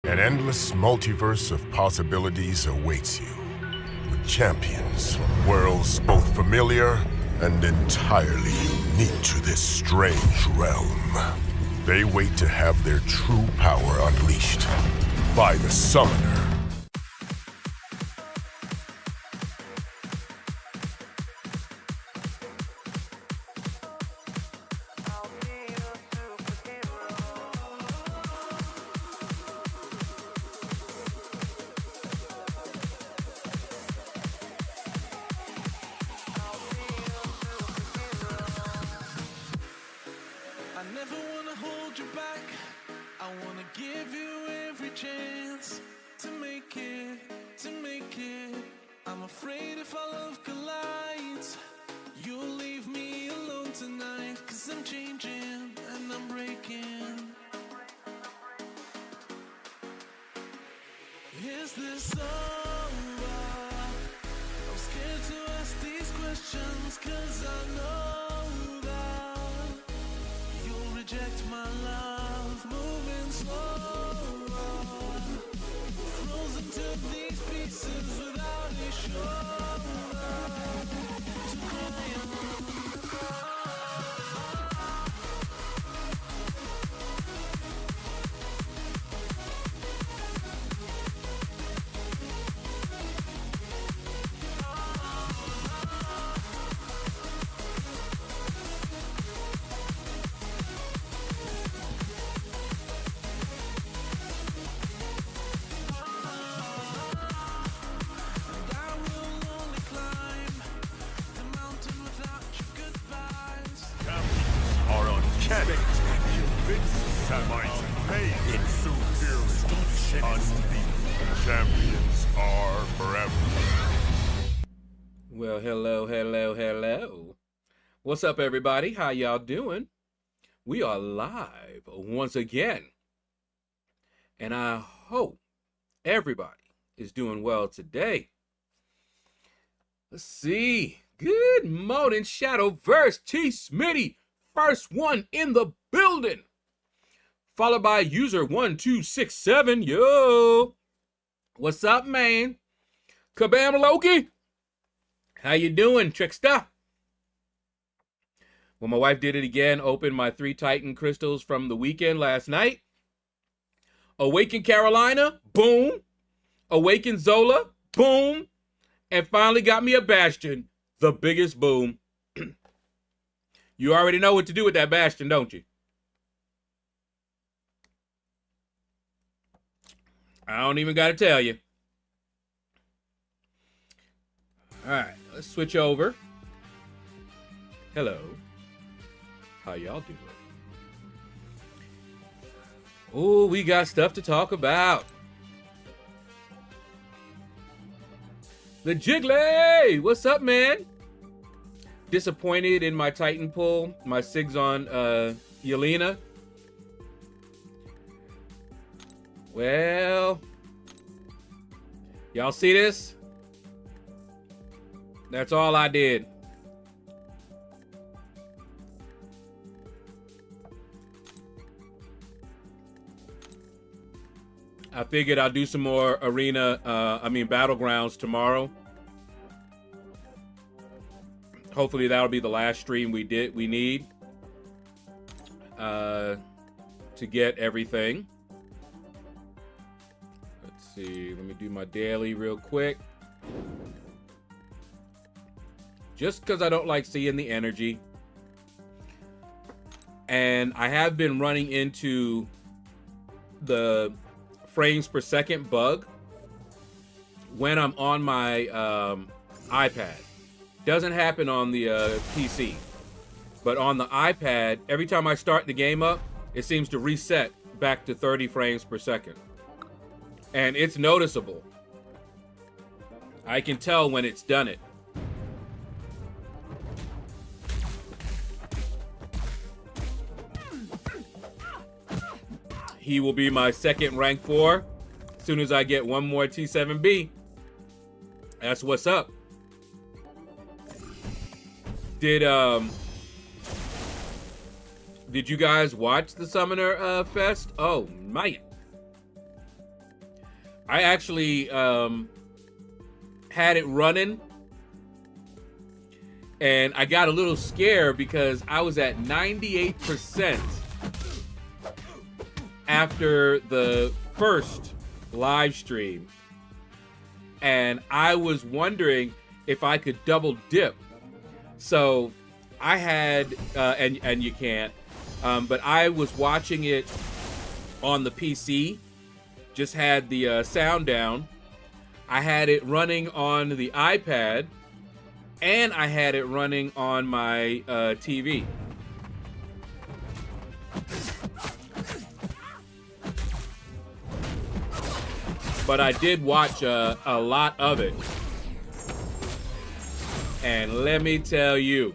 An endless multiverse of possibilities awaits you, with champions from worlds both familiar and entirely unique to this strange realm. They wait to have their true power unleashed by the Summoner. Champions are forever. Well, hello. What's up, everybody? How y'all doing? We are live once again. And I hope everybody is doing well today. Let's see. Good morning, Shadowverse. T. Smitty, first one in the building. Followed by user 1267. Yo. What's up, man? Kabam Loki. How you doing, Trickster? Well, my wife did it again. Opened my 3 Titan crystals from the weekend last night. Awakened Carolina. Boom. Awakened Zola. Boom. And finally got me a Bastion. The biggest boom. You already know what to do with that Bastion, don't you? I don't even got to tell you. All right, let's switch over. Hello. How y'all doing? Oh, we got stuff to talk about. The Jiggly! What's up, man? Disappointed in my Titan pull. My Sigs on Yelena. Well, y'all see this? That's all I did. I figured I'll do some more battlegrounds tomorrow. Hopefully that'll be the last stream we need to get everything. Let's see. Let me do my daily real quick. Just because I don't like seeing the energy. And I have been running into the frames per second bug when I'm on my iPad. Doesn't happen on the PC. But on the iPad, every time I start the game up, it seems to reset back to 30 frames per second. And it's noticeable. I can tell when it's done it. He will be my second rank 4 as soon as I get one more T7B. That's what's up. Did you guys watch the Summoner Fest? Oh, man. I actually had it running. And I got a little scared because I was at 98% after the first live stream. And I was wondering if I could double dip. So I had, and you can't, but I was watching it on the PC, just had the sound down. I had it running on the iPad, and I had it running on my TV. But I did watch a lot of it. And let me tell you,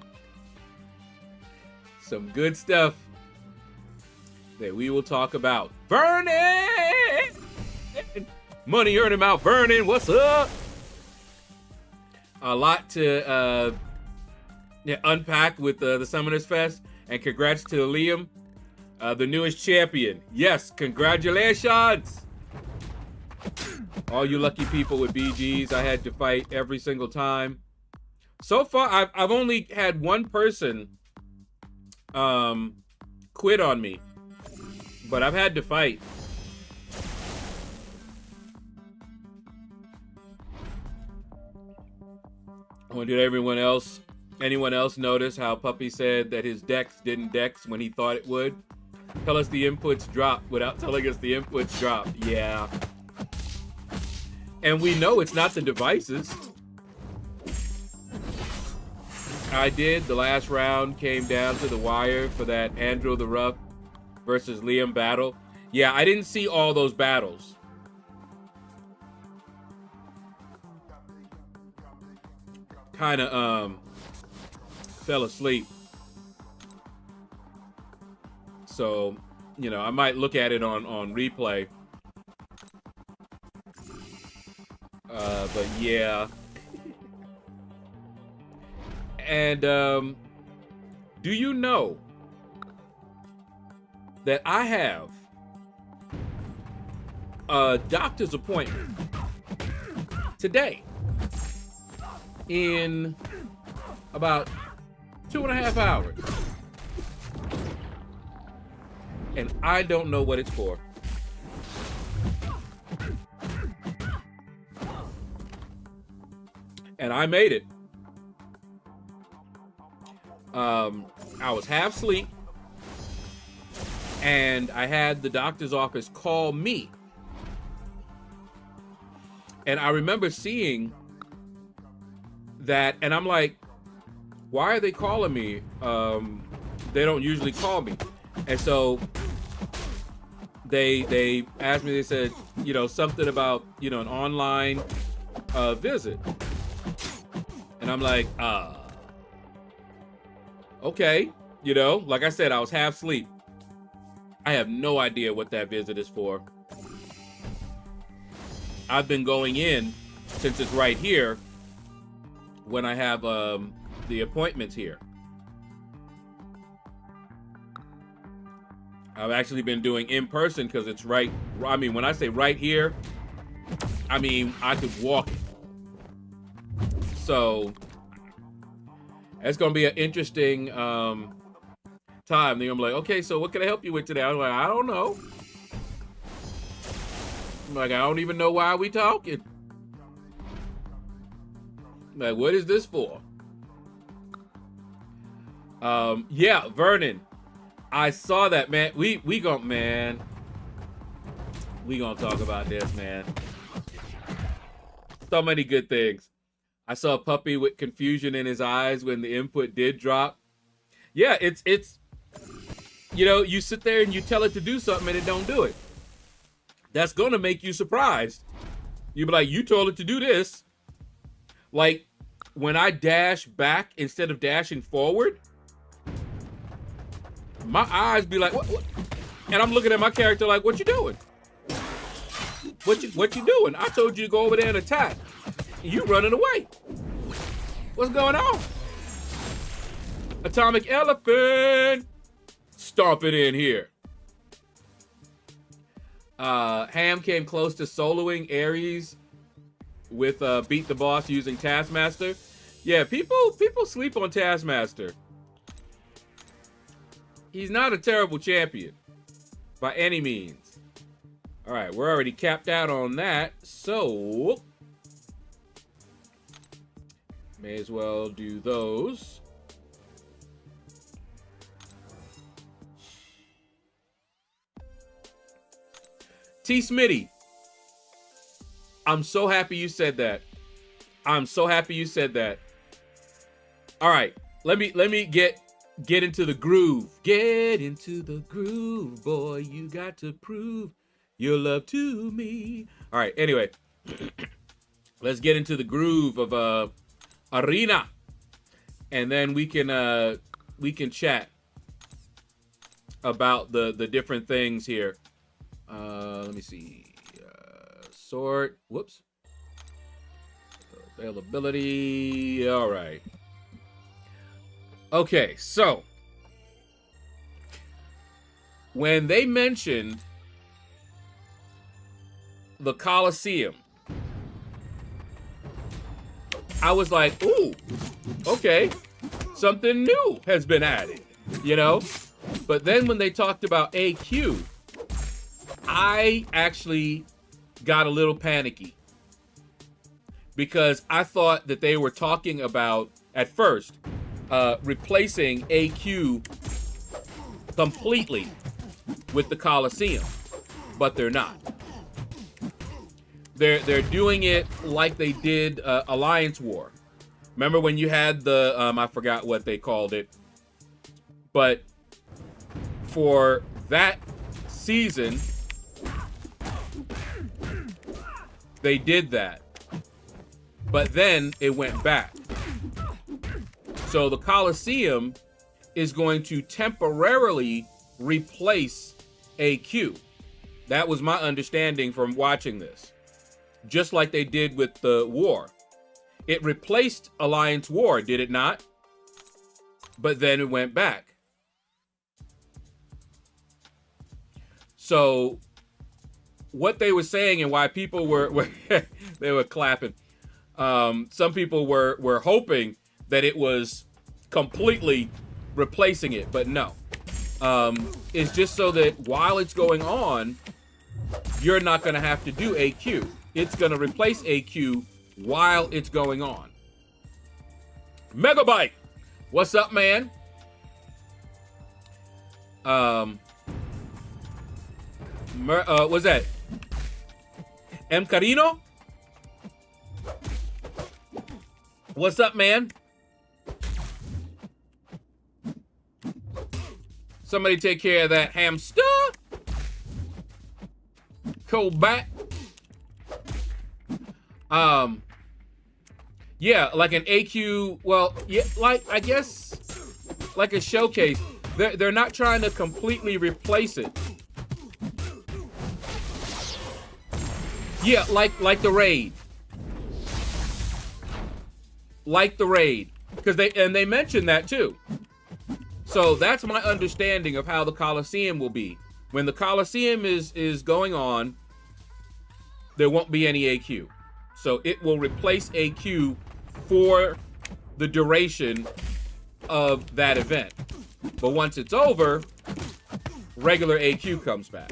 some good stuff that we will talk about. Vernon! Money earning Mount Vernon, what's up? A lot to unpack with the Summoners Fest. And congrats to Liam, the newest champion. Yes, congratulations! All you lucky people with BGs, I had to fight every single time. So far, I've only had one person quit on me, but I've had to fight. Did anyone else notice how Puppy said that his dex didn't dex when he thought it would? Tell us the inputs dropped without telling us the inputs dropped. Yeah. And we know it's not the devices. I did. The last round came down to the wire for that Andrew the Rough versus Liam battle. Yeah, I didn't see all those battles. Kind of fell asleep. So, you know, I might look at it on replay. But yeah. And do you know that I have a doctor's appointment today in about 2.5 hours? And I don't know what it's for. And I made it. I was half asleep, and I had the doctor's office call me. And I remember seeing that, and I'm like, why are they calling me? They don't usually call me. And so they asked me, they said, you know, something about, you know, an online visit. And I'm like, okay, you know, like I said, I was half asleep. I have no idea what that visit is for. I've been going in since it's right here when I have the appointments here. I've actually been doing in person because it's right. I mean, when I say right here, I mean I could walk it. So it's gonna be an interesting time. They're gonna be like, okay, so what can I help you with today? I'm like, I don't know. I'm like, I don't even know why we talking. Like, what is this for? Yeah, Vernon. I saw that, man. We gonna talk about this, man. So many good things. I saw a puppy with confusion in his eyes when the input did drop. Yeah, it's you know, you sit there and you tell it to do something and it don't do it. That's gonna make you surprised. You be like, you told it to do this. Like when I dash back instead of dashing forward, my eyes be like, what? And I'm looking at my character like, what you doing? What you doing? I told you to go over there and attack. You running away. What's going on? Atomic Elephant. Stomp it in here. Ham came close to soloing Ares with Beat the Boss using Taskmaster. Yeah, people sleep on Taskmaster. He's not a terrible champion by any means. All right, we're already capped out on that, so may as well do those. T. Smitty, I'm so happy you said that. I'm so happy you said that. All right, let me get into the groove. Get into the groove, boy. You got to prove your love to me. All right, anyway, let's get into the groove of Arena, and then we can chat about the different things here. Let me see. Sort. Whoops. Availability. All right. Okay, so when they mentioned the Coliseum, I was like, ooh, okay, something new has been added, you know? But then when they talked about AQ, I actually got a little panicky because I thought that they were talking about, at first, replacing AQ completely with the Coliseum, but they're not. They're doing it like they did Alliance War. Remember when you had the I forgot what they called it, but for that season they did that, but then it went back. So the Coliseum is going to temporarily replace AQ. That was my understanding from watching this. Just like they did with the war. It replaced Alliance War, did it not? But then it went back. So what they were saying and why people were they were clapping. Some people were hoping that it was completely replacing it, but no. It's just so that while it's going on, you're not going to have to do AQ. It's going to replace AQ while it's going on. Megabyte, what's up, man? What's that? M. Carino? What's up, man? Somebody take care of that hamster. Go back. Yeah, like an AQ, well, yeah, like, I guess, like a showcase. They're not trying to completely replace it. Yeah, like the raid. Like the raid. Because they mentioned that too. So that's my understanding of how the Coliseum will be. When the Coliseum is going on, there won't be any AQ. So it will replace AQ for the duration of that event. But once it's over, regular AQ comes back.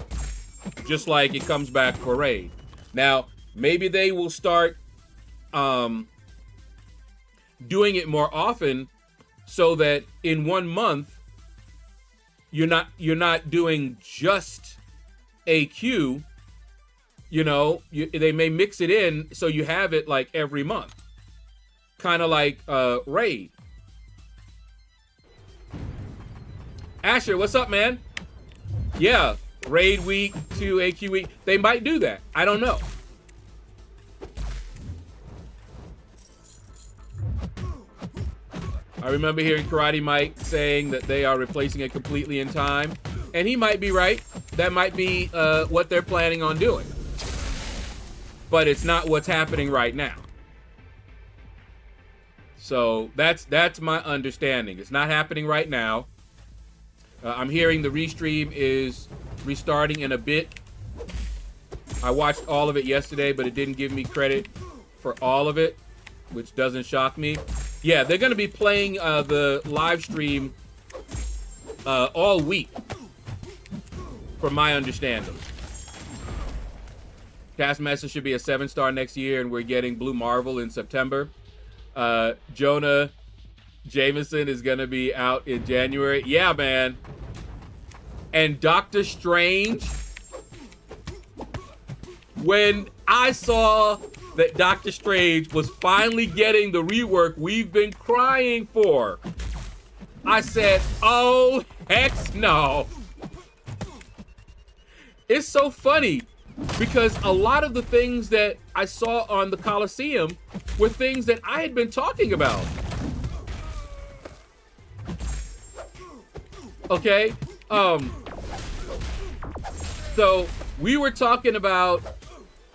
Just like it comes back for raid. Now, maybe they will start doing it more often so that in 1 month you're not doing just AQ. You know, they may mix it in so you have it like every month. Kind of like raid. Asher, what's up, man? Yeah, raid week to AQ week. They might do that. I don't know. I remember hearing Karate Mike saying that they are replacing it completely in time. And he might be right. That might be what they're planning on doing. But it's not what's happening right now. So that's my understanding. It's not happening right now. I'm hearing the restream is restarting in a bit. I watched all of it yesterday, but it didn't give me credit for all of it, which doesn't shock me. Yeah, they're going to be playing the live stream all week, from my understanding. Taskmaster should be a 7-star next year, and we're getting Blue Marvel in September. Jonah Jameson is going to be out in January. Yeah, man. And Doctor Strange. When I saw that Doctor Strange was finally getting the rework we've been crying for, I said, oh, heck no. It's so funny because a lot of the things that I saw on the Coliseum were things that I had been talking about. Okay, so we were talking about,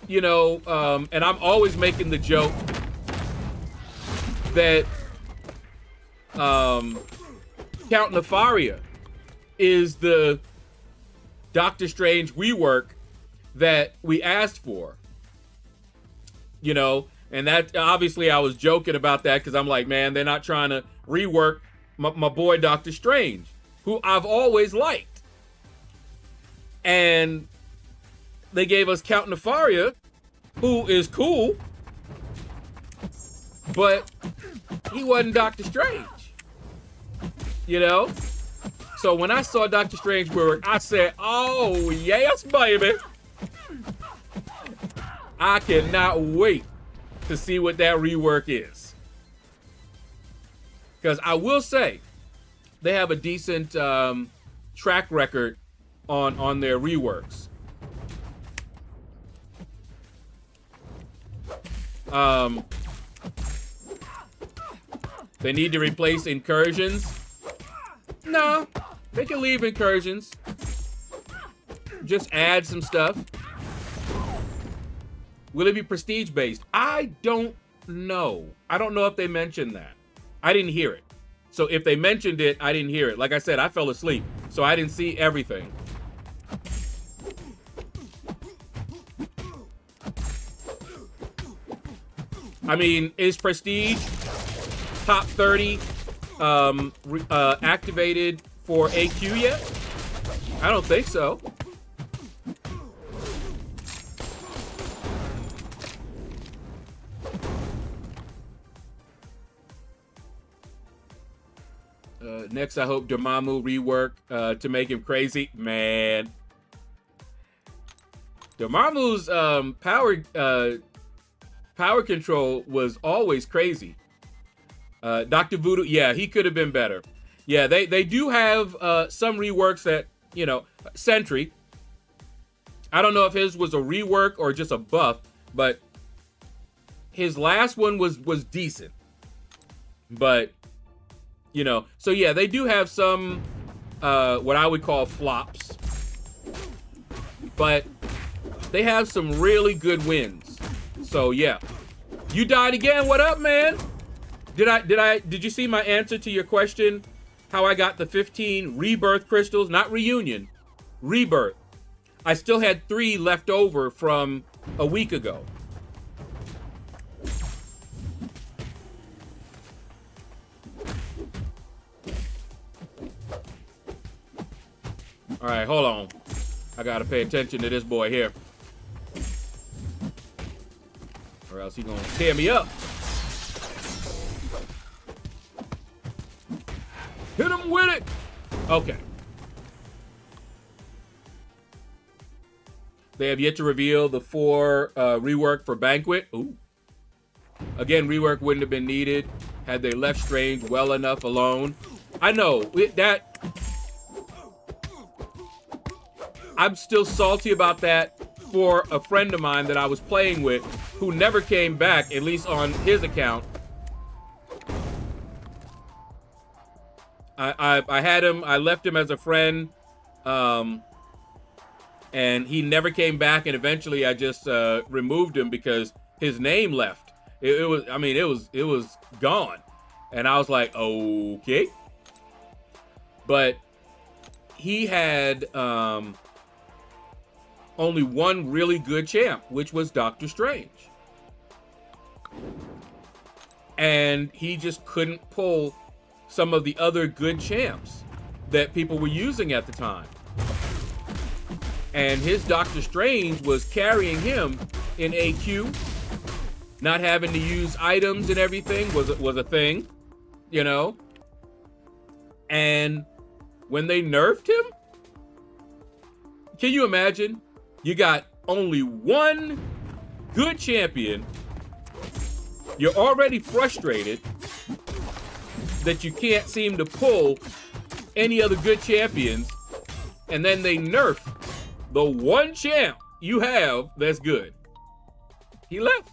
you know, and I'm always making the joke that Count Nefaria is the Doctor Strange rework that we asked for, you know, and that obviously I was joking about that because I'm like, man, they're not trying to rework my boy Doctor Strange, who I've always liked. And they gave us Count Nefaria, who is cool, but he wasn't Doctor Strange, you know? So when I saw Doctor Strange work, I said, oh, yes, baby. I cannot wait to see what that rework is. Because I will say, they have a decent track record on their reworks. They need to replace incursions. No, they can leave incursions. Just add some stuff. Will it be prestige based? I don't know. I don't know if they mentioned that. I didn't hear it. So if they mentioned it, I didn't hear it. Like I said, I fell asleep, so I didn't see everything. I mean, is prestige top 30 activated for AQ yet? I don't think so. Next, I hope Dormammu rework to make him crazy. Man. Dormammu's power control was always crazy. Dr. Voodoo, yeah, he could have been better. Yeah, they do have some reworks that, you know, Sentry. I don't know if his was a rework or just a buff, but his last one was decent. But, you know, so yeah, they do have some what I would call flops. But they have some really good wins. So yeah. You died again. What up, man? Did you see my answer to your question? How I got the 15 rebirth crystals, not reunion, rebirth. I still had 3 left over from a week ago. All right, hold on. I gotta pay attention to this boy here, or else he's gonna tear me up. Hit him with it. Okay. They have yet to reveal the 4 rework for Banquet. Ooh. Again, rework wouldn't have been needed had they left Strange well enough alone. I know that. I'm still salty about that for a friend of mine that I was playing with who never came back, at least on his account. I had him, I left him as a friend, and he never came back, and eventually I just removed him because his name left. It was gone. And I was like, okay. But he had only one really good champ, which was Doctor Strange. And he just couldn't pull some of the other good champs that people were using at the time. And his Doctor Strange was carrying him in AQ. Not having to use items and everything was a thing, you know? And when they nerfed him, can you imagine? You got only one good champion. You're already frustrated that you can't seem to pull any other good champions, and then they nerf the one champ you have that's good. He left.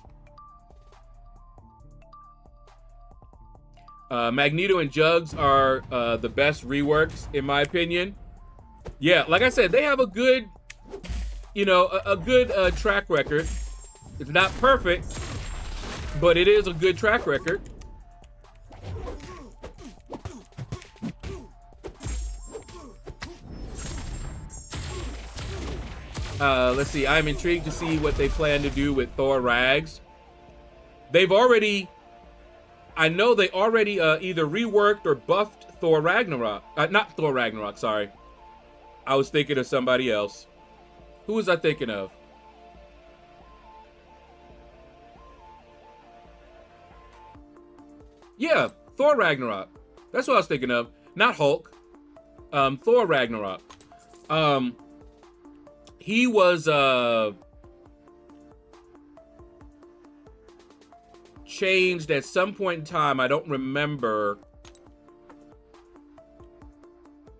Magneto and Jugs are the best reworks, in my opinion. Yeah, like I said, they have a good, a good track record. It's not perfect, but it is a good track record. Let's see. I'm intrigued to see what they plan to do with Thor Rags. I know they already either reworked or buffed Thor Ragnarok. Not Thor Ragnarok, sorry. I was thinking of somebody else. Who was I thinking of? Yeah, Thor Ragnarok. That's what I was thinking of. Not Hulk. Thor Ragnarok. He was changed at some point in time. I don't remember.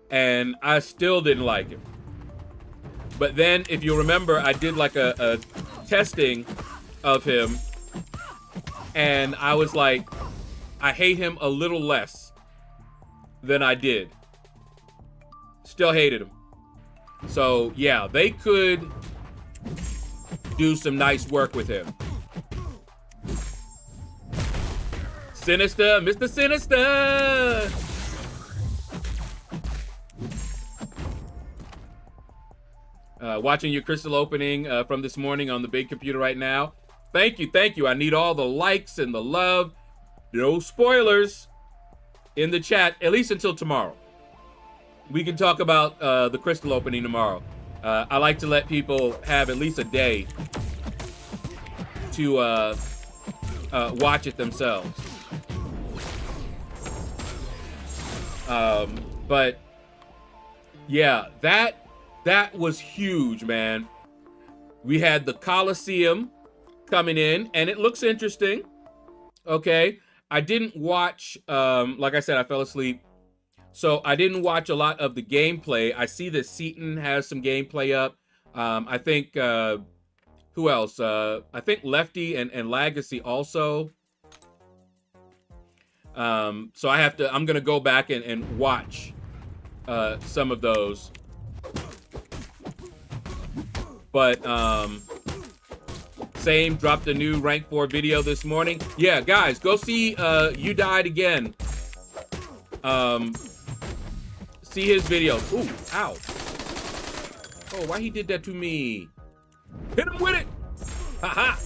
And I still didn't like him. But then, if you remember, I did like a testing of him. And I was like, I hate him a little less than I did. Still hated him. So, yeah, they could do some nice work with him. Sinister, Mr. Sinister! Watching your crystal opening from this morning on the big computer right now. Thank you, thank you. I need all the likes and the love. No spoilers in the chat, at least until tomorrow. We can talk about the crystal opening tomorrow. I like to let people have at least a day to watch it themselves. But yeah, that was huge, man. We had the Coliseum coming in, and it looks interesting. Okay, I didn't watch. Like I said, I fell asleep. So I didn't watch a lot of the gameplay. I see that Seaton has some gameplay up. I think, who else? I think Lefty and Legacy also. So I'm gonna go back and watch some of those. But, same, dropped a new rank 4 video this morning. Yeah, guys, go see You Died Again. See his video. Ooh, ow. Oh, why he did that to me? Hit him with it! Haha!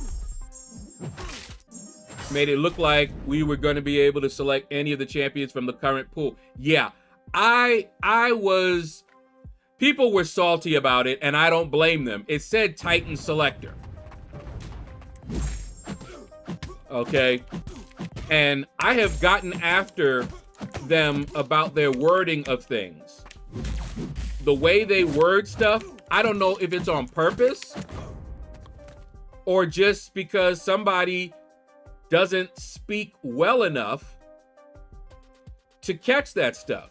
Made it look like we were going to be able to select any of the champions from the current pool. Yeah, I was... People were salty about it, and I don't blame them. It said Titan Selector. Okay? And I have gotten after them about their wording of things. The way they word stuff, I don't know if it's on purpose or just because somebody doesn't speak well enough to catch that stuff.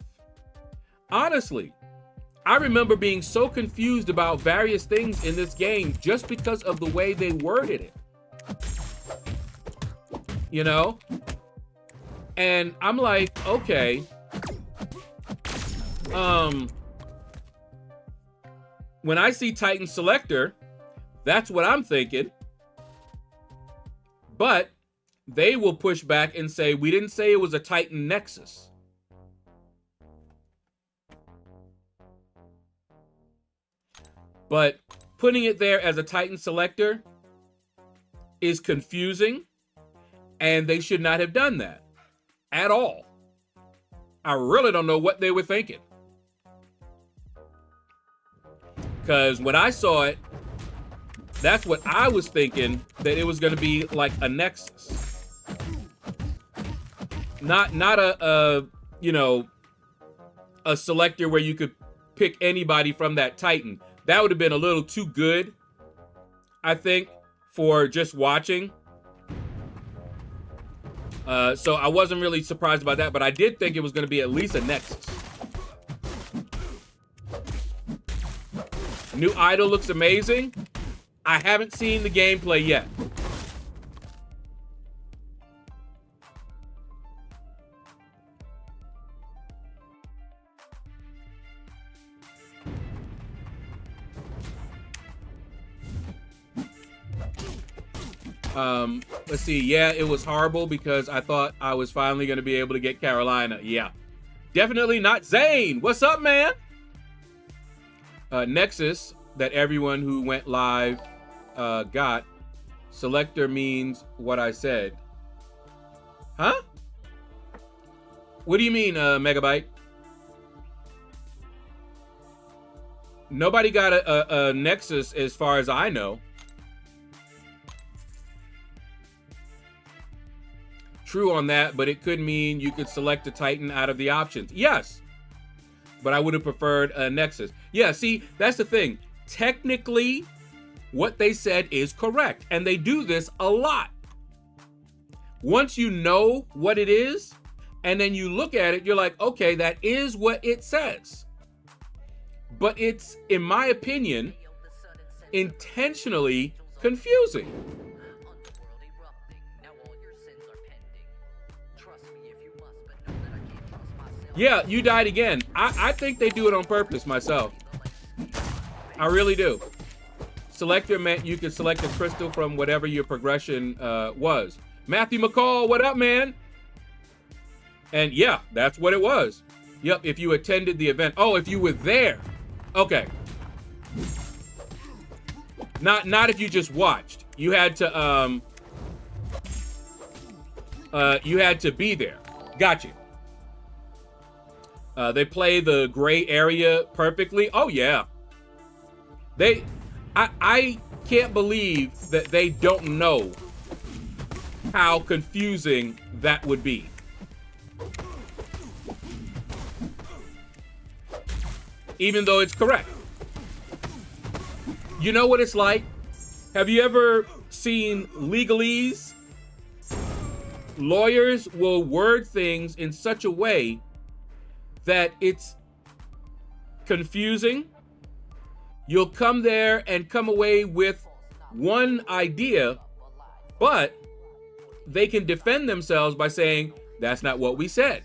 Honestly, I remember being so confused about various things in this game just because of the way they worded it. You know? And I'm like, okay. When I see Titan Selector, that's what I'm thinking. But they will push back and say, we didn't say it was a Titan Nexus. But putting it there as a Titan Selector is confusing, and they should not have done that at all. I really don't know what they were thinking. Because when I saw it, that's what I was thinking, that it was going to be like a Nexus. Not a you know, a selector where you could pick anybody from that Titan. That would have been a little too good, I think, for just watching. So I wasn't really surprised about that, but I did think it was going to be at least a Nexus. New idol looks amazing. I haven't seen the gameplay yet. Let's see. Yeah, it was horrible because I thought I was finally going to be able to get Carolina. Yeah. Definitely not Zane. What's up, man? Nexus, that everyone who went live got. Selector means what I said. Huh? What do you mean, Megabyte? Nobody got a Nexus as far as I know. True on that, but it could mean you could select a Titan out of the options. Yes, but I would have preferred a Nexus. Yeah, see, that's the thing. Technically, what they said is correct, and they do this a lot. Once you know what it is, and then you look at it, you're like, okay, that is what it says. But it's, in my opinion, intentionally confusing. Yeah, you died again. I think they do it on purpose myself. I really do. Selector meant you could select a crystal from whatever your progression was. Matthew McCall, what up, man? And yeah, that's what it was. Yep, if you attended the event. Oh, if you were there. Okay. Not if you just watched. You had to be there. Gotcha. They play the gray area perfectly. Oh yeah. I can't believe that they don't know how confusing that would be. Even though it's correct. You know what it's like? Have you ever seen legalese? Lawyers will word things in such a way that it's confusing. You'll come there and come away with one idea, but they can defend themselves by saying, that's not what we said.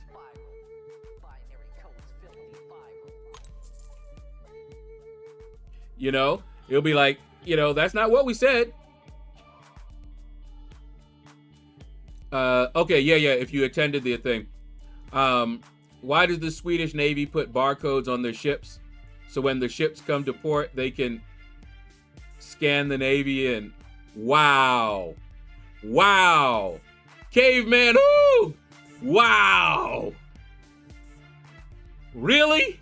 You know, it'll be like, you know, that's not what we said. Okay, yeah, if you attended the thing. Why does the Swedish Navy put barcodes on their ships? So when the ships come to port, they can scan the Navy and wow. Wow. Caveman, ooh! Wow. Really?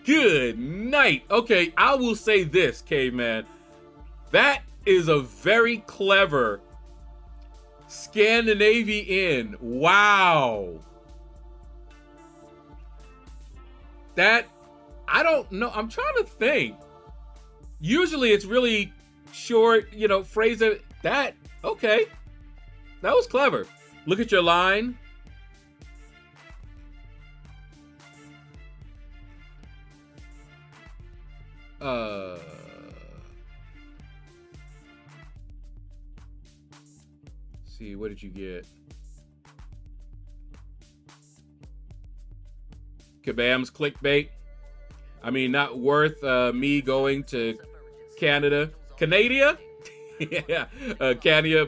Good night. Okay, I will say this, Caveman. That is a very clever scan the Navy in. Wow. That, I don't know. I'm trying to think. Usually it's really short, you know, phrase it. That, okay. That was clever. Look at your line. See, what did you get? Kabam's clickbait. I mean, not worth me going to Canada. Canada? Yeah, Canada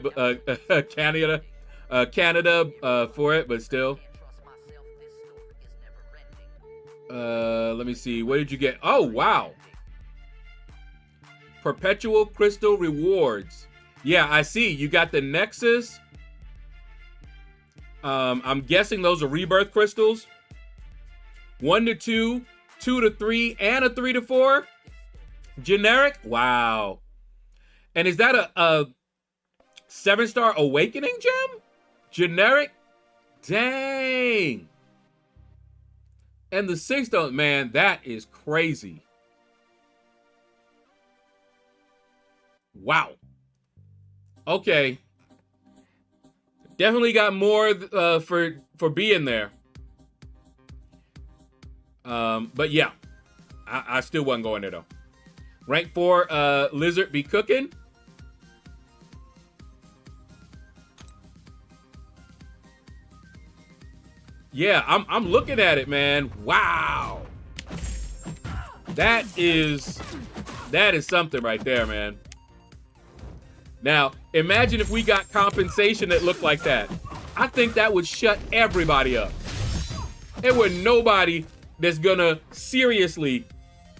for it, but still. Let me see. What did you get? Oh, wow. Perpetual crystal rewards. Yeah, I see. You got the Nexus. I'm guessing those are rebirth crystals. 1 to 2, 2 to 3, and a 3 to 4. Generic. Wow. And is that a 7-star awakening gem? Generic. Dang. And the 6-star, man, that is crazy. Wow. Okay. Definitely got more for being there. But yeah, I still wasn't going there though. Rank 4, Lizard be cooking. Yeah, I'm looking at it, man. Wow. That is something right there, man. Now, imagine if we got compensation that looked like that. I think that would shut everybody up. There would nobody that's gonna seriously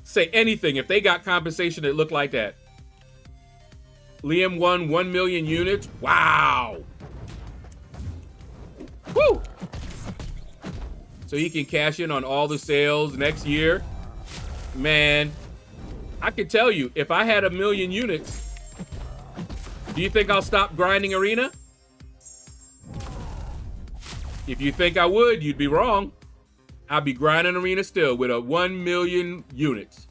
say anything if they got compensation that looked like that. Liam won 1 million units. Wow. Woo! So he can cash in on all the sales next year. Man, I can tell you, if I had 1 million units, do you think I'll stop grinding arena? If you think I would, you'd be wrong. I'll be grinding arena still with 1 million units.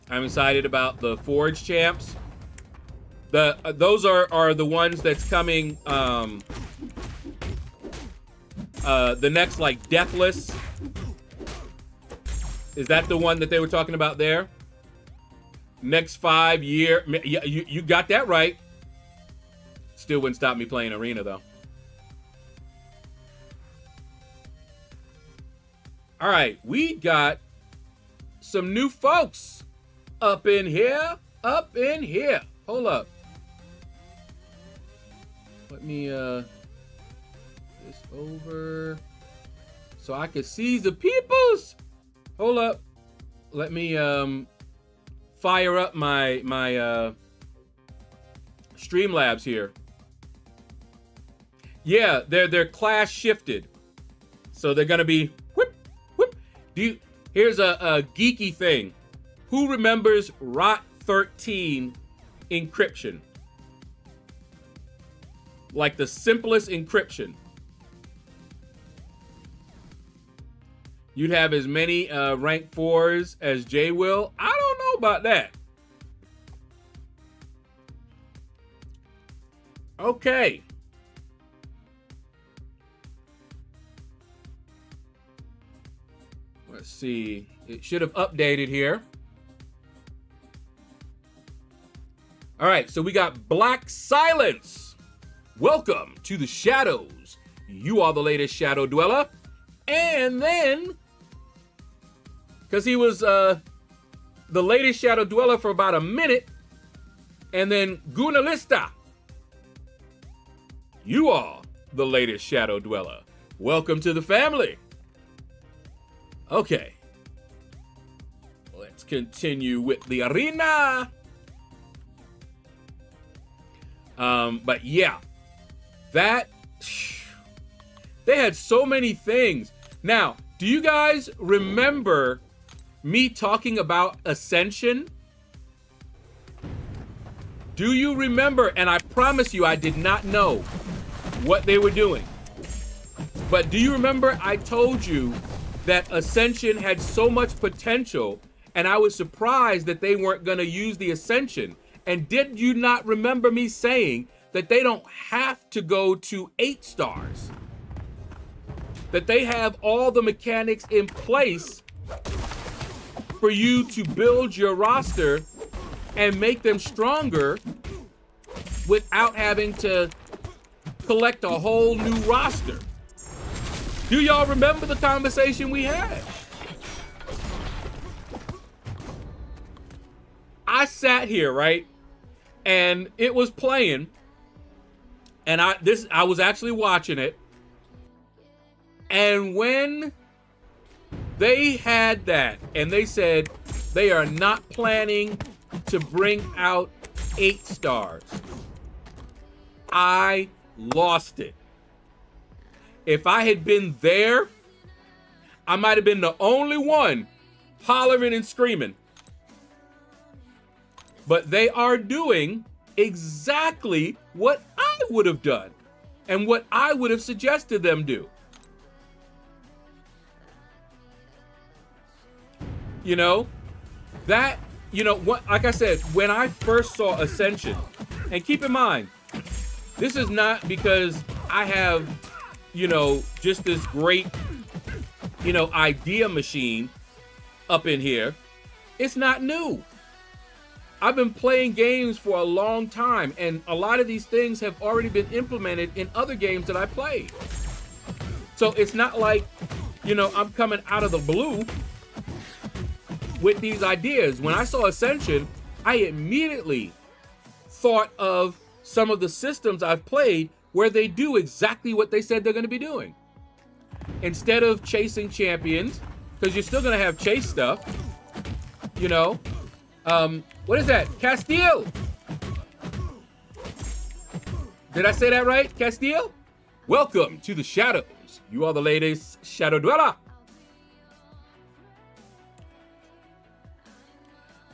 I'm excited about the Forge champs. Those are the ones that's coming. The next, like, Deathless. Is that the one that they were talking about there? Next 5 year. Yeah, you got that right. Still wouldn't stop me playing arena though. All right, we got some new folks up in here. Up in here. Hold up. Let me this over so I can see the peoples. Hold up. Let me fire up my Streamlabs here. Yeah, they're class shifted, so they're gonna be whoop whoop. Here's a geeky thing. Who remembers ROT 13 encryption? Like the simplest encryption. You'd have as many rank 4s as Jay will. I don't know about that. Okay. Let's see. It should have updated here. All right, so we got Black Silence. Welcome to the Shadows. You are the latest Shadow Dweller. And then, because he was the latest Shadow Dweller for about a minute, and then Gunalista. You are the latest Shadow Dweller. Welcome to the family. Okay. Let's continue with the arena. But yeah, they had so many things. Now, do you guys remember me talking about Ascension? Do you remember? And I promise you, I did not know what they were doing. But do you remember I told you that Ascension had so much potential, and I was surprised that they weren't going to use the Ascension? And did you not remember me saying that they don't have to go to 8 stars? That they have all the mechanics in place for you to build your roster and make them stronger without having to collect a whole new roster. Do y'all remember the conversation we had? I sat here, right? And it was playing. And I was actually watching it. And when they had that and they said they are not planning to bring out 8 stars, I lost it. If I had been there, I might have been the only one hollering and screaming. But they are doing exactly what I would have done and what I would have suggested them do. You know, that, you know, what, like I said, when I first saw Ascension, and keep in mind, this is not because I have, you know, just this great, you know, idea machine up in here. It's not new. I've been playing games for a long time, and a lot of these things have already been implemented in other games that I played. So it's not like, you know, I'm coming out of the blue with these ideas. When I saw Ascension, I immediately thought of some of the systems I've played where they do exactly what they said they're going to be doing. Instead of chasing champions, because you're still going to have chase stuff, you know. What is that? Castile! Did I say that right? Castile? Welcome to the shadows. You are the latest shadow dweller.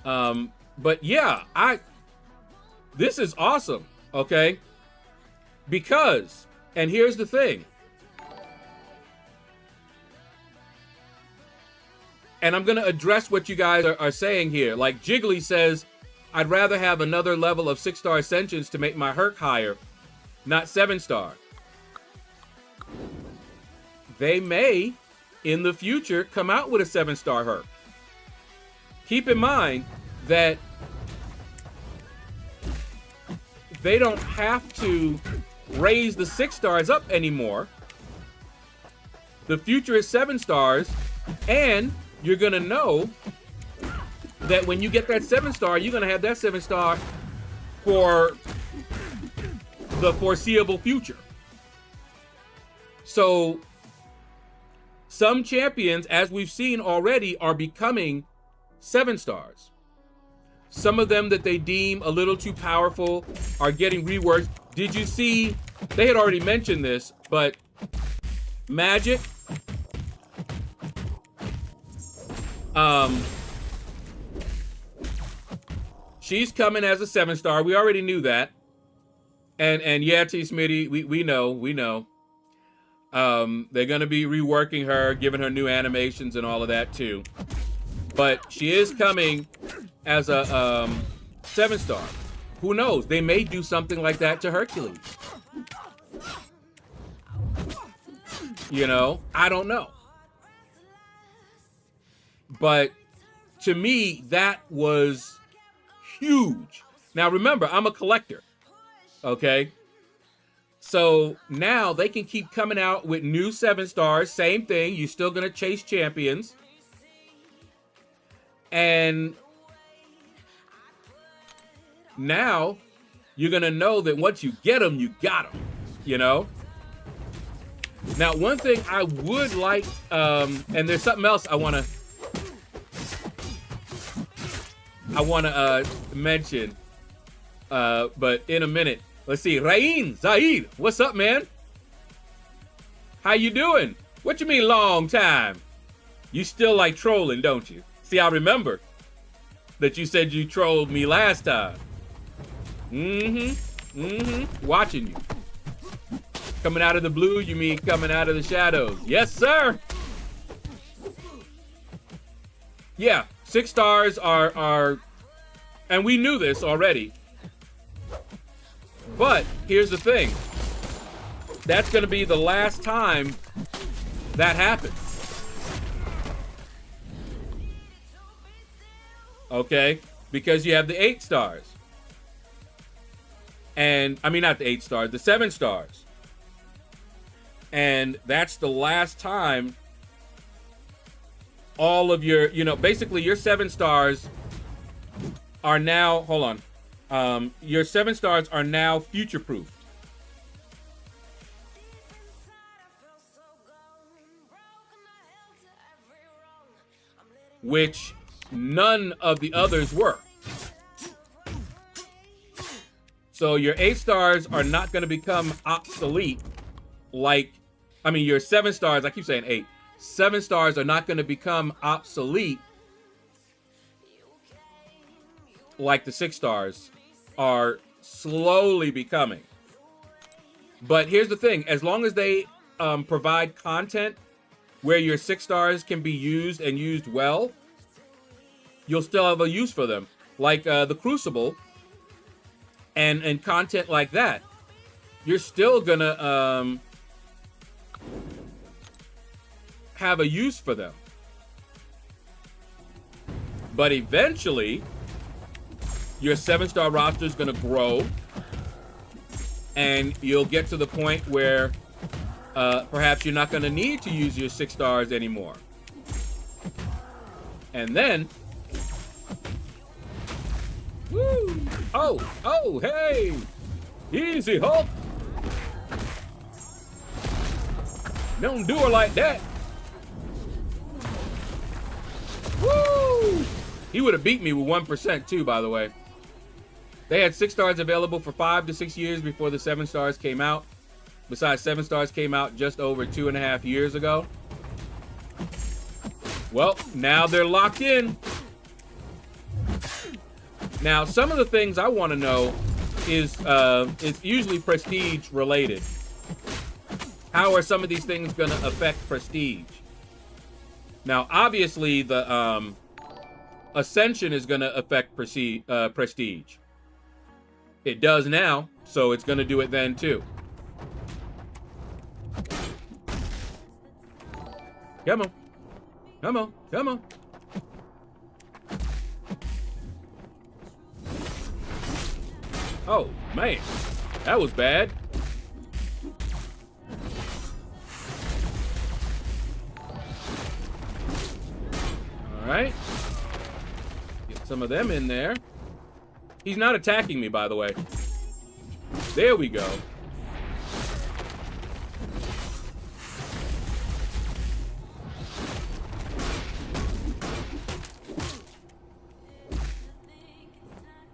But yeah, this is awesome, okay? Because, and here's the thing. And I'm gonna address what you guys are saying here. Like Jiggly says, I'd rather have another level of 6-star ascensions to make my Herc higher, not 7-star. They may, in the future, come out with a 7-star Herc. Keep in mind that they don't have to raise the 6 stars up anymore. The future is 7 stars, and you're gonna know that when you get that 7-star, you're gonna have that 7-star for the foreseeable future. So some champions, as we've seen already, are becoming 7 stars. Some of them that they deem a little too powerful are getting reworked. Did you see, they had already mentioned this, but Magic, she's coming as a 7-star. We already knew that. And yeah, T Smitty, we know. They're gonna be reworking her, giving her new animations and all of that too. But she is coming as a 7-star. Who knows? They may do something like that to Hercules. You know, I don't know. But to me, that was huge. Now remember, I'm a collector. Okay? So now they can keep coming out with new 7-stars. Same thing. You're still going to chase champions. And now you're going to know that once you get them, you got them. You know? Now, one thing I would like, and there's something else I wanna mention, but in a minute. Let's see, Rain Zaid, what's up, man? How you doing? What you mean long time? You still like trolling, don't you? See, I remember that you said you trolled me last time. Watching you. Coming out of the blue, you mean coming out of the shadows. Yes, sir. Yeah, 6 stars are, and we knew this already. But here's the thing. That's gonna be the last time that happens. Okay, because you have the 8 stars. And, I mean, not the 8 stars, the 7 stars. And that's the last time all of your, you know, basically your 7 stars are now, hold on. Your 7 stars are now future-proofed. Which none of the others were. So your 8 stars are not going to become obsolete like, I mean, your 7 stars, I keep saying 8. 7 stars are not going to become obsolete like the 6 stars are slowly becoming. But here's the thing, as long as they provide content where your 6 stars can be used and used well, you'll still have a use for them. Like the Crucible and content like that. You're still gonna have a use for them. But eventually, your 7-star roster is gonna grow, and you'll get to the point where perhaps you're not gonna need to use your 6 stars anymore. And then, woo! Oh, hey! Easy, Hulk! Don't do her like that. Woo! He would have beat me with 1% too, by the way. They had 6 stars available for 5 to 6 years before the 7 stars came out. Besides, 7 stars came out just over 2.5 years ago. Well, now they're locked in. Now, some of the things I want to know is it's usually prestige related. How are some of these things going to affect prestige? Now, obviously, the Ascension is going to affect prestige. It does now, so it's going to do it then too. Come on. Come on. Come on. Oh, man. That was bad. All right. Get some of them in there. He's not attacking me, by the way. There we go.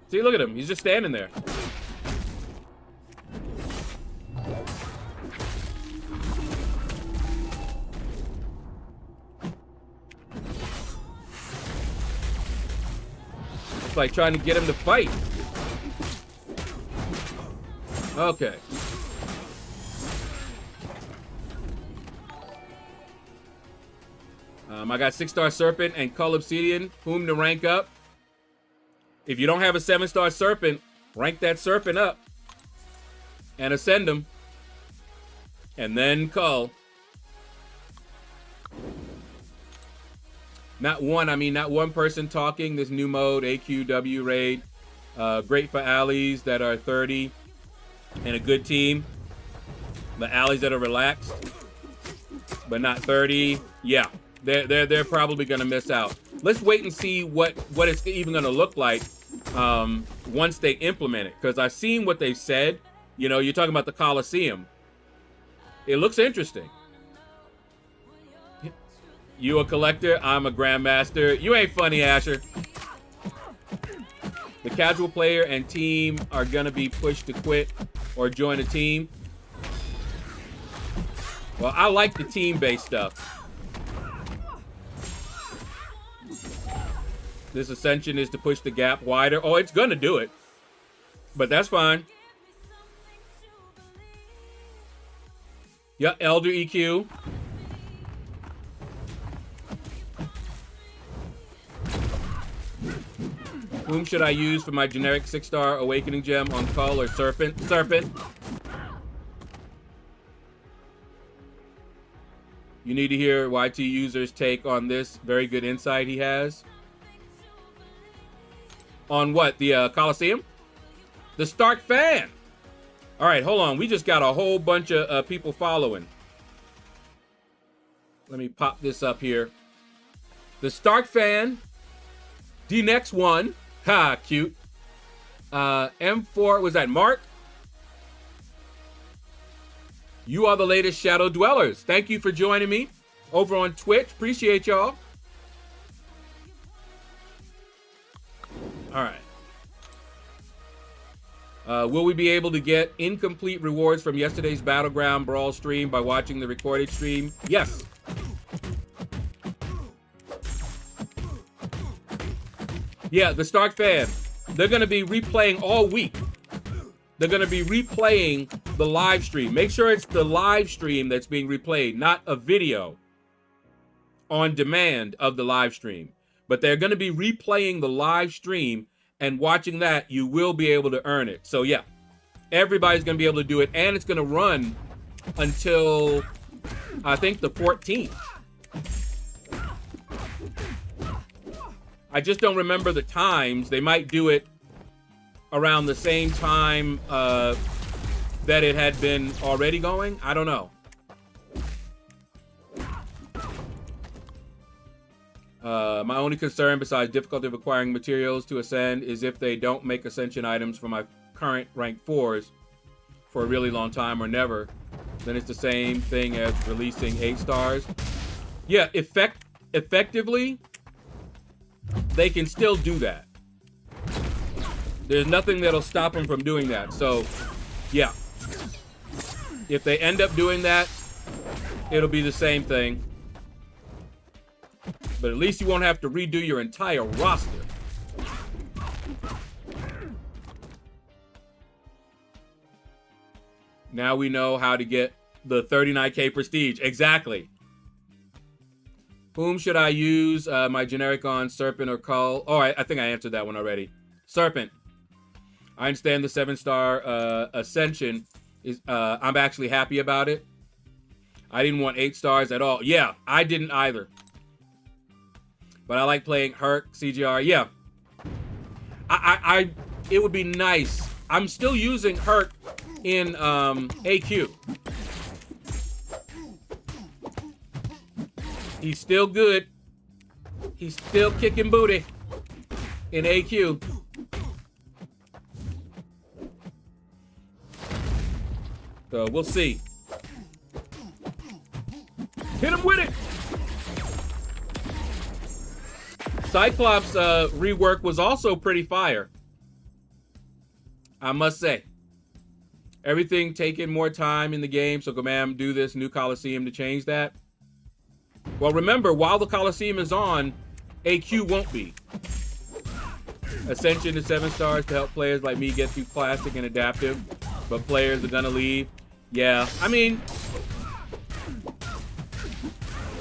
See, look at him. He's just standing there. It's like trying to get him to fight. Okay. I got 6-star Serpent and Cull Obsidian, whom to rank up. If you don't have a 7-star Serpent, rank that Serpent up and ascend him. And then Cull. Not one person talking. This new mode, AQW raid. Great for allies that are 30 and a good team. The allies that are relaxed but not 30. Yeah, they're probably gonna miss out. Let's wait and see what it's even gonna look like once they implement it, because I've seen what they've said. You know, you're talking about the Coliseum. It looks interesting. You a collector, I'm a grandmaster. You ain't funny, Asher. The casual player and team are gonna be pushed to quit or join a team. Well, I like the team-based stuff. This ascension is to push the gap wider. Oh, it's gonna do it. But that's fine. Yeah, Elder EQ. Whom should I use for my generic 6-star awakening gem on Cull or Serpent? Serpent. You need to hear YT user's take on this. Very good insight he has. On what? The Coliseum? The Stark fan. All right, hold on. We just got a whole bunch of people following. Let me pop this up here. The Stark fan. D-Next 1. Ha, cute. M4, was that Mark? You are the latest Shadow Dwellers. Thank you for joining me over on Twitch. Appreciate y'all. All right. Will we be able to get incomplete rewards from yesterday's Battleground Brawl stream by watching the recorded stream? Yes. Yeah, the Stark fan. They're going to be replaying all week. They're going to be replaying the live stream. Make sure it's the live stream that's being replayed, not a video on demand of the live stream. But they're going to be replaying the live stream, and watching that, you will be able to earn it. So yeah, everybody's going to be able to do it, and it's going to run until, I think, the 14th. I just don't remember the times. They might do it around the same time that it had been already going. I don't know. My only concern, besides difficulty of acquiring materials to ascend, is if they don't make ascension items for my current rank 4s for a really long time or never, then it's the same thing as releasing 8 stars. Yeah, effectively, they can still do that. There's nothing that'll stop them from doing that. So, yeah. If they end up doing that, it'll be the same thing. But at least you won't have to redo your entire roster. Now we know how to get the 39k prestige. Exactly. Whom should I use my generic on, Serpent or Cull? Oh, I think I answered that one already. Serpent. I understand the 7-star Ascension is. I'm actually happy about it. I didn't want 8 stars at all. Yeah, I didn't either. But I like playing Herc, CGR. Yeah. It would be nice. I'm still using Herc in AQ. He's still good. He's still kicking booty in AQ. So we'll see. Hit him with it. Cyclops rework was also pretty fire, I must say. Everything taking more time in the game, so command do this new Coliseum to change that. Well, remember, while the Coliseum is on, AQ won't be. Ascension to 7 stars to help players like me get through classic and adaptive, but players are gonna leave. Yeah, I mean,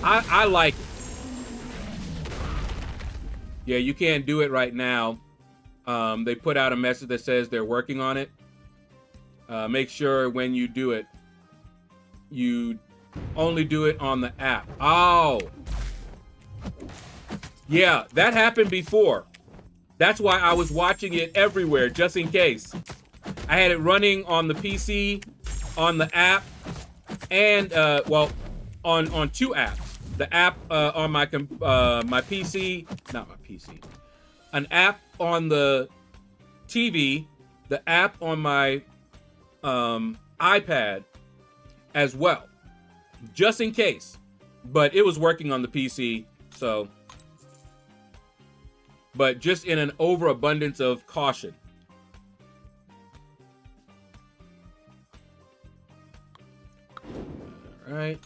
I like it. Yeah, you can't do it right now. They put out a message that says they're working on it. Make sure when you do it, you only do it on the app. Oh. Yeah, that happened before. That's why I was watching it everywhere, just in case. I had it running on the PC, on the app, and, well, on 2 apps. The app on my PC, not my PC, an app on the TV, the app on my iPad as well, just in case. but it was working on the PC. So, but just in an overabundance of caution. All right.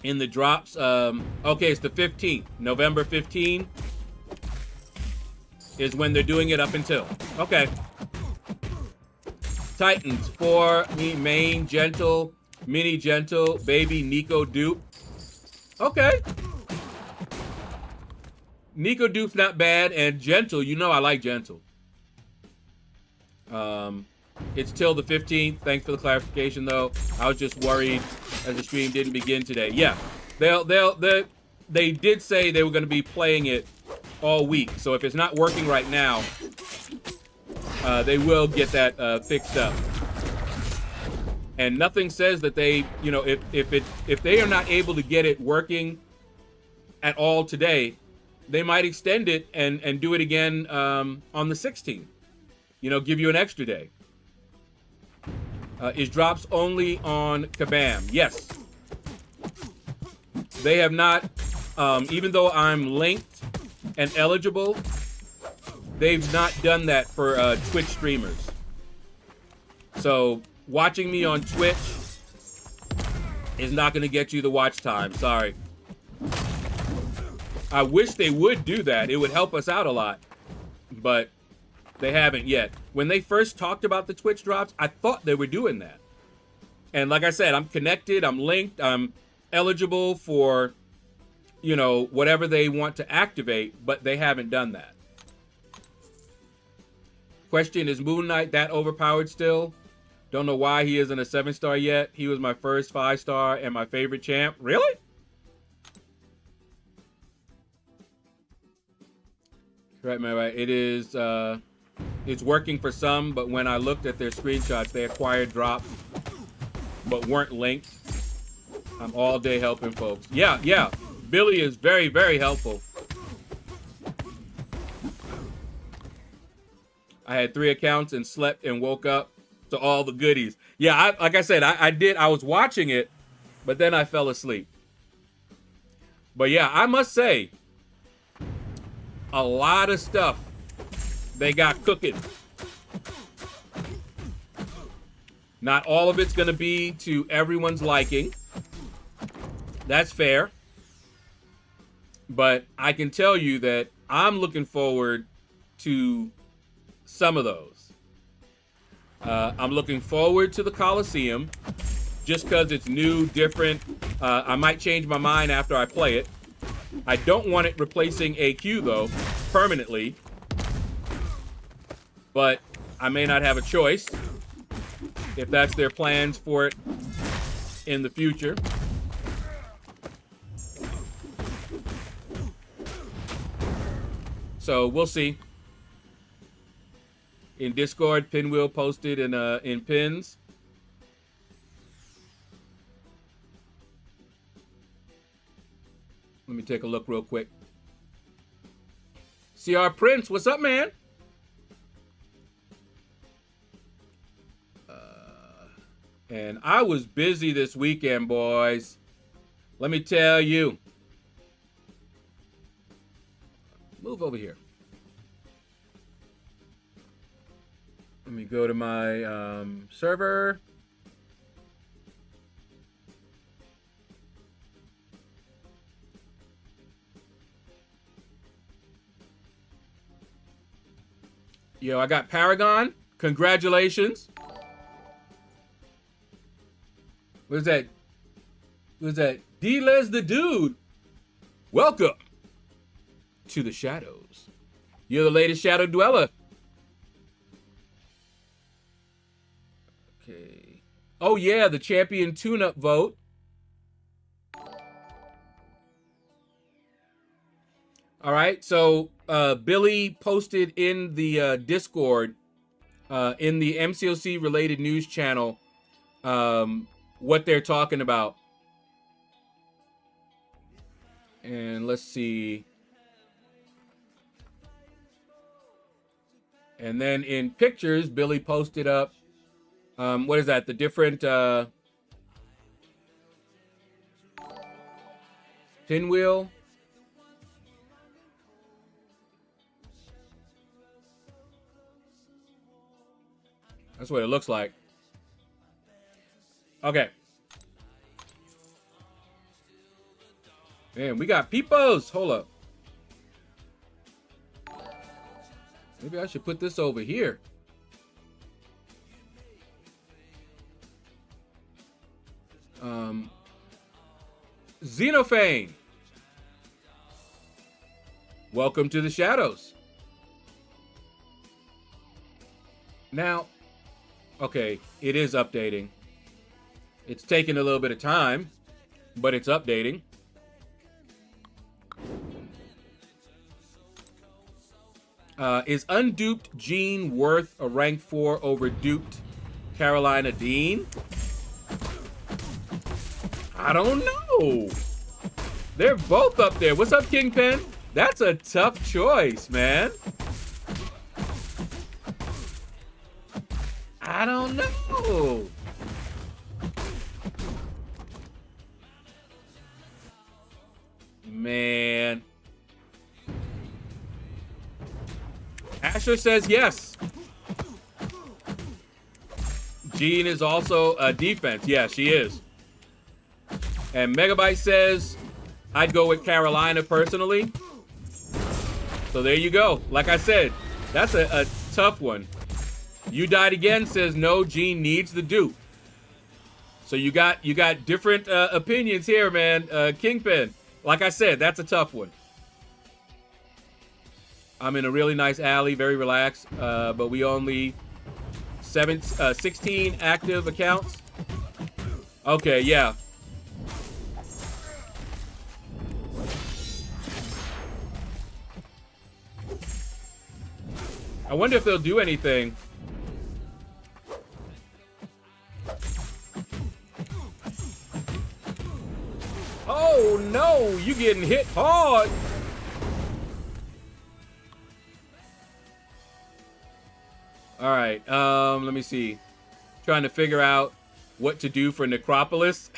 In the drops, okay, it's the 15th. November 15 is when they're doing it up until. Okay. Titans for me, main, gentle, mini gentle, baby, Nico dupe. Okay. Nico dupe's not bad, and gentle, you know I like gentle. It's till the 15th. Thanks for the clarification, though. I was just worried as the stream didn't begin today. Yeah, they did say they were going to be playing it all week. So if it's not working right now, they will get that fixed up. And nothing says that they, you know, if they are not able to get it working at all today, they might extend it and do it again on the 16th. You know, give you an extra day. Is drops only on Kabam? Yes. They have not, even though I'm linked and eligible, they've not done that for Twitch streamers. So watching me on Twitch is not going to get you the watch time. Sorry. I wish they would do that. It would help us out a lot. But they haven't yet. When they first talked about the Twitch drops, I thought they were doing that. And like I said, I'm connected, I'm linked, I'm eligible for, you know, whatever they want to activate, but they haven't done that. Question, is Moon Knight that overpowered still? Don't know why he isn't a 7-star yet. He was my first 5-star and my favorite champ. Really? Right, man, right. It is, it's working for some, but when I looked at their screenshots, they acquired drops, but weren't linked. I'm all day helping folks. Yeah, yeah. Billy is very, very helpful. I had 3 accounts and slept and woke up to all the goodies. Yeah, like I said, I was watching it, but then I fell asleep. But yeah, I must say, a lot of stuff they got cooking. Not all of it's going to be to everyone's liking. That's fair. But I can tell you that I'm looking forward to some of those. I'm looking forward to the Coliseum just because it's new, different. I might change my mind after I play it. I don't want it replacing AQ, though, permanently. But I may not have a choice if that's their plans for it in the future. So we'll see. In Discord, Pinwheel posted in pins. Let me take a look real quick. CR Prince, what's up, man? And I was busy this weekend, boys. Let me tell you. Move over here. Let me go to my server. Yo, I got Paragon. Congratulations. What's that? What's that? D-Les the dude. Welcome to the shadows. You're the latest shadow dweller. Okay. Oh yeah, the champion tune-up vote. All right, so Billy posted in the Discord, in the MCOC related news channel, what they're talking about. And let's see. And then in pictures, Billy posted up, what is that? The different Pinwheel. That's what it looks like. Okay. Man, we got peepos. Hold up. Maybe I should put this over here. Xenophane. Welcome to the shadows. Now, okay, it is updating. It's taking a little bit of time, but it's updating. Is unduped Jean worth a rank 4 over duped Carolina Dean? I don't know. They're both up there. What's up, Kingpin? That's a tough choice, man. I don't know. Man. Asher says yes. Jean is also a defense. Yeah, she is. And Megabyte says, I'd go with Carolina personally. So there you go. Like I said, that's a tough one. You Died Again says no, Jean needs the dupe. So you got different opinions here, man. Kingpin, like I said, that's a tough one. I'm in a really nice alley, very relaxed, but we only 16 active accounts. Okay, yeah. I wonder if they'll do anything. Oh no, you getting hit hard. All right, let me see. Trying to figure out what to do for Necropolis.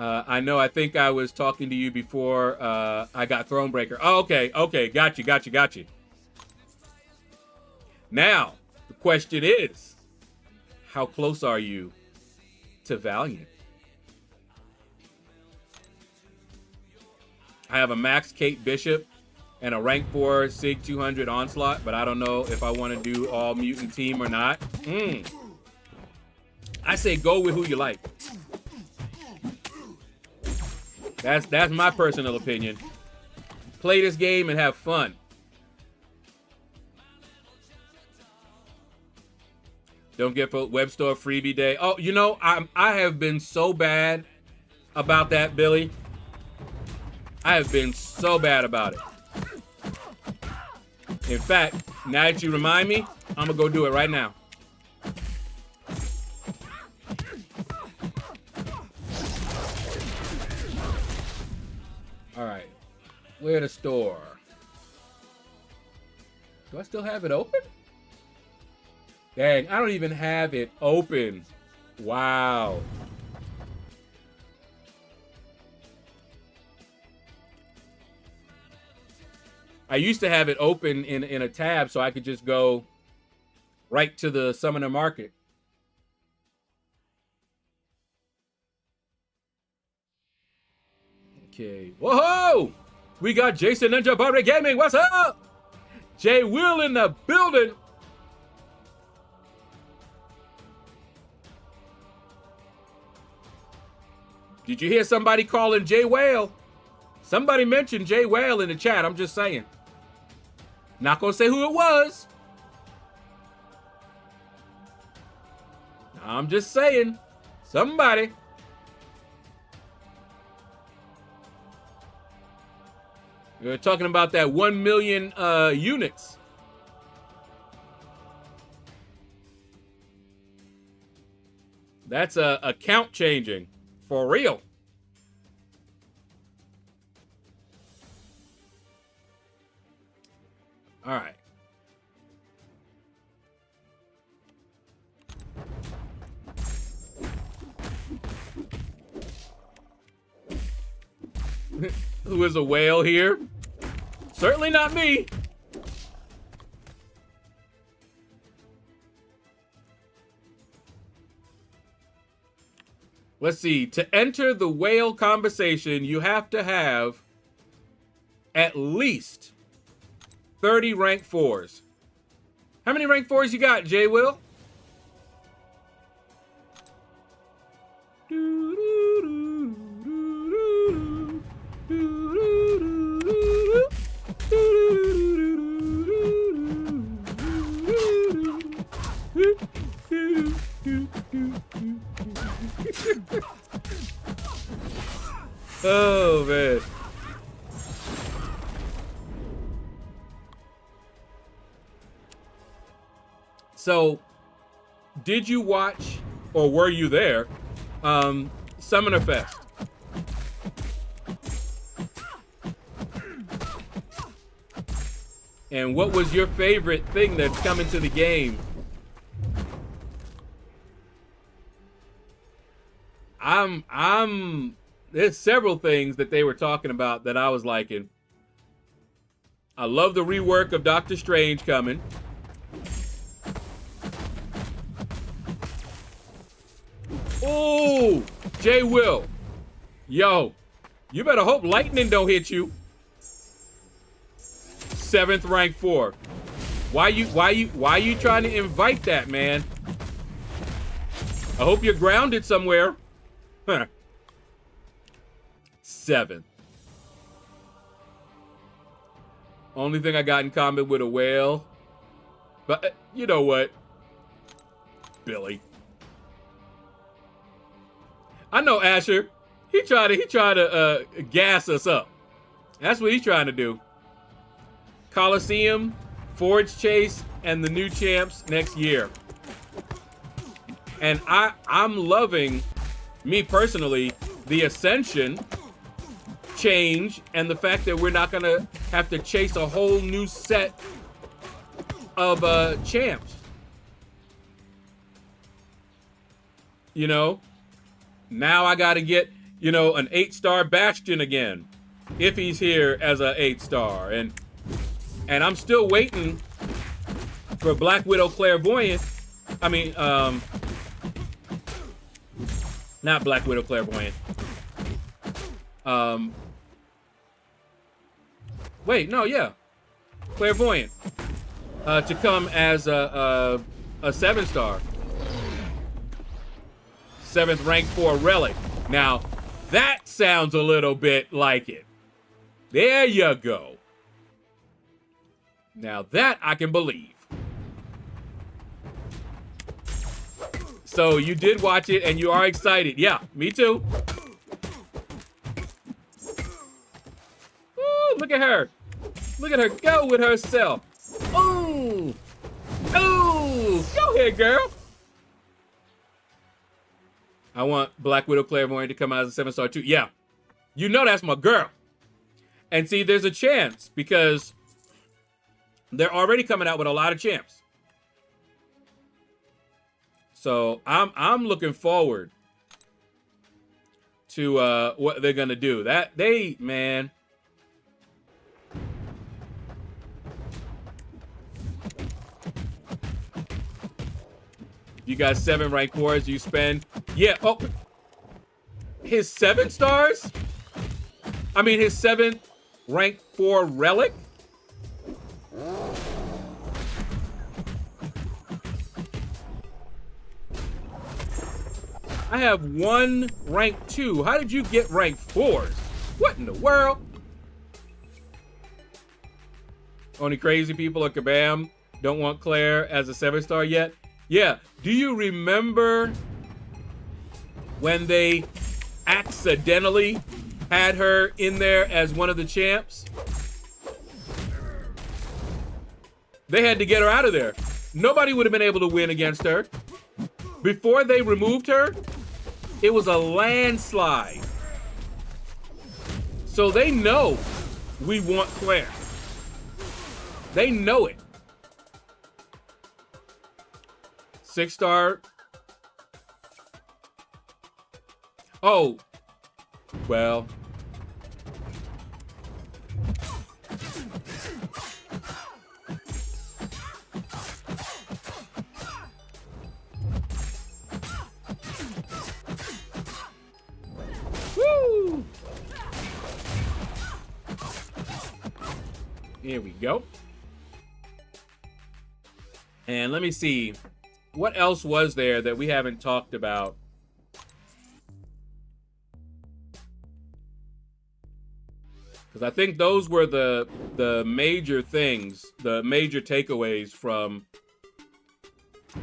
I think I was talking to you before I got Thronebreaker. Oh, okay, got you. Now, the question is, how close are you to Valiant? I have a max Kate Bishop and a rank 4 Sig 200 Onslaught, but I don't know if I want to do all mutant team or not. I say go with who you like. That's my personal opinion. Play this game and have fun. Don't get for web store freebie day. Oh, you know, I have been so bad about that, Billy. I have been so bad about it. In fact, now that you remind me, I'm gonna go do it right now. All right, where the store? Do I still have it open? Dang, I don't even have it open. Wow. I used to have it open in a tab so I could just go right to the Summoner Market. Okay. Whoa! We got Jason Ninja Barry Gaming. What's up? Jay Will in the building. Did you hear somebody calling Jay Whale? Somebody mentioned Jay Whale in the chat. I'm just saying. Not gonna say who it was. I'm just saying. Somebody. We're talking about that 1 million units. That's a account changing. For real. All right. who is a whale here. Certainly not me. Let's see. To enter the whale conversation, you have to have at least 30 rank 4s. How many rank 4s you got, J. Will? Oh, man. So, did you watch, or were you there, Summoner Fest? And what was your favorite thing that's coming to the game? There's several things that they were talking about that I was liking. I love the rework of Doctor Strange coming. Oh, Jay Will. Yo, you better hope lightning don't hit you. 7th rank 4. Why you trying to invite that, man? I hope you're grounded somewhere. Huh. 7th. Only thing I got in common with a whale. But you know what? Billy. I know Asher. He tried to gas us up. That's what he's trying to do. Coliseum, Forge Chase, and the new champs next year. And I'm loving, me personally, the Ascension change and the fact that we're not gonna have to chase a whole new set of champs. You know, now I gotta get, you know, an 8-star Bastion again if he's here as a 8-star, and I'm still waiting for Black Widow Clairvoyant. I mean, not Black Widow Clairvoyant. Wait, no, yeah, Clairvoyant to come as a 7-star, 7th rank 4 relic. Now that sounds a little bit like it. There you go. Now that I can believe. So you did watch it and you are excited. Yeah, me too. Ooh, look at her. Look at her go with herself. Ooh. Ooh. Go ahead, girl. I want Black Widow Clairvoyant to come out as a 7-star too. Yeah. You know that's my girl. And see, there's a chance because they're already coming out with a lot of champs. So I'm looking forward to what they're gonna do. That they, man. You got 7 rank 4s you spend. Yeah, oh. His 7 stars? I mean his 7th rank 4 relic? I have 1 rank 2. How did you get rank 4s? What in the world? Only crazy people at Kabam don't want Claire as a 7-star yet. Yeah, do you remember when they accidentally had her in there as one of the champs? They had to get her out of there. Nobody would have been able to win against her. Before they removed her, it was a landslide. So they know we want Claire. They know it. 6-star. Oh, well, Here we go. And let me see. What else was there that we haven't talked about? Because I think those were the major things, the major takeaways from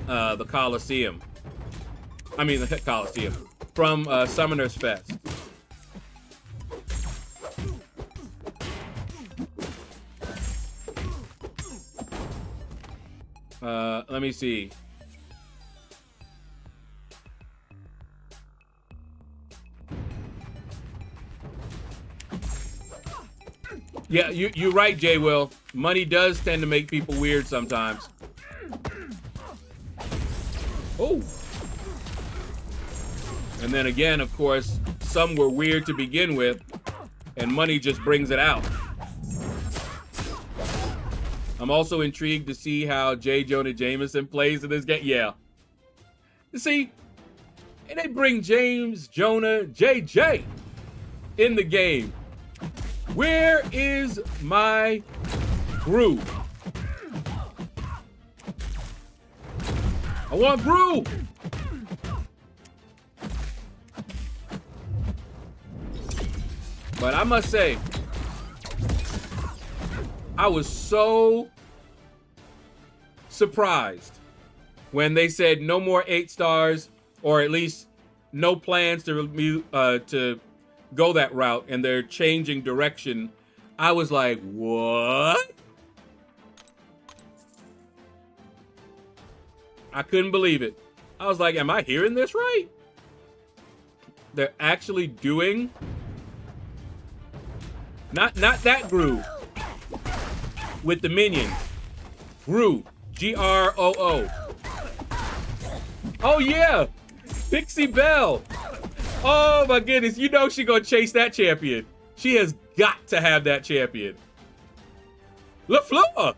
the Coliseum. I mean, the Coliseum. From Summoners Fest. Let me see. Yeah, you're right, Jay Will. Money does tend to make people weird sometimes. Oh. And then again, of course, some were weird to begin with, and money just brings it out. I'm also intrigued to see how J. Jonah Jameson plays in this game. Yeah. You see, and they bring James Jonah JJ in the game. Where is my Brew? I want Brew! But I must say, I was so surprised when they said no more 8 stars, or at least no plans to go that route, and they're changing direction. I was like, what? I couldn't believe it. I was like, am I hearing this right? They're actually doing not that Gru with the minions. Gru, Groo. Oh yeah, Pixie Belle. Oh my goodness, you know she gonna chase that champion. She has got to have that champion. LaFleur,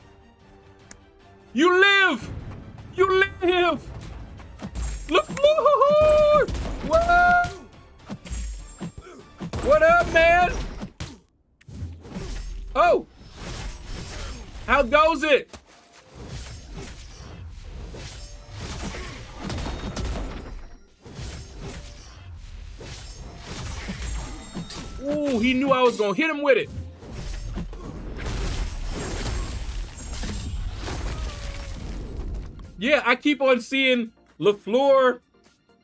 you live. You live. LaFleur, what? What up, man? Oh, how goes it? Ooh, he knew I was gonna hit him with it. Yeah, I keep on seeing LaFleur,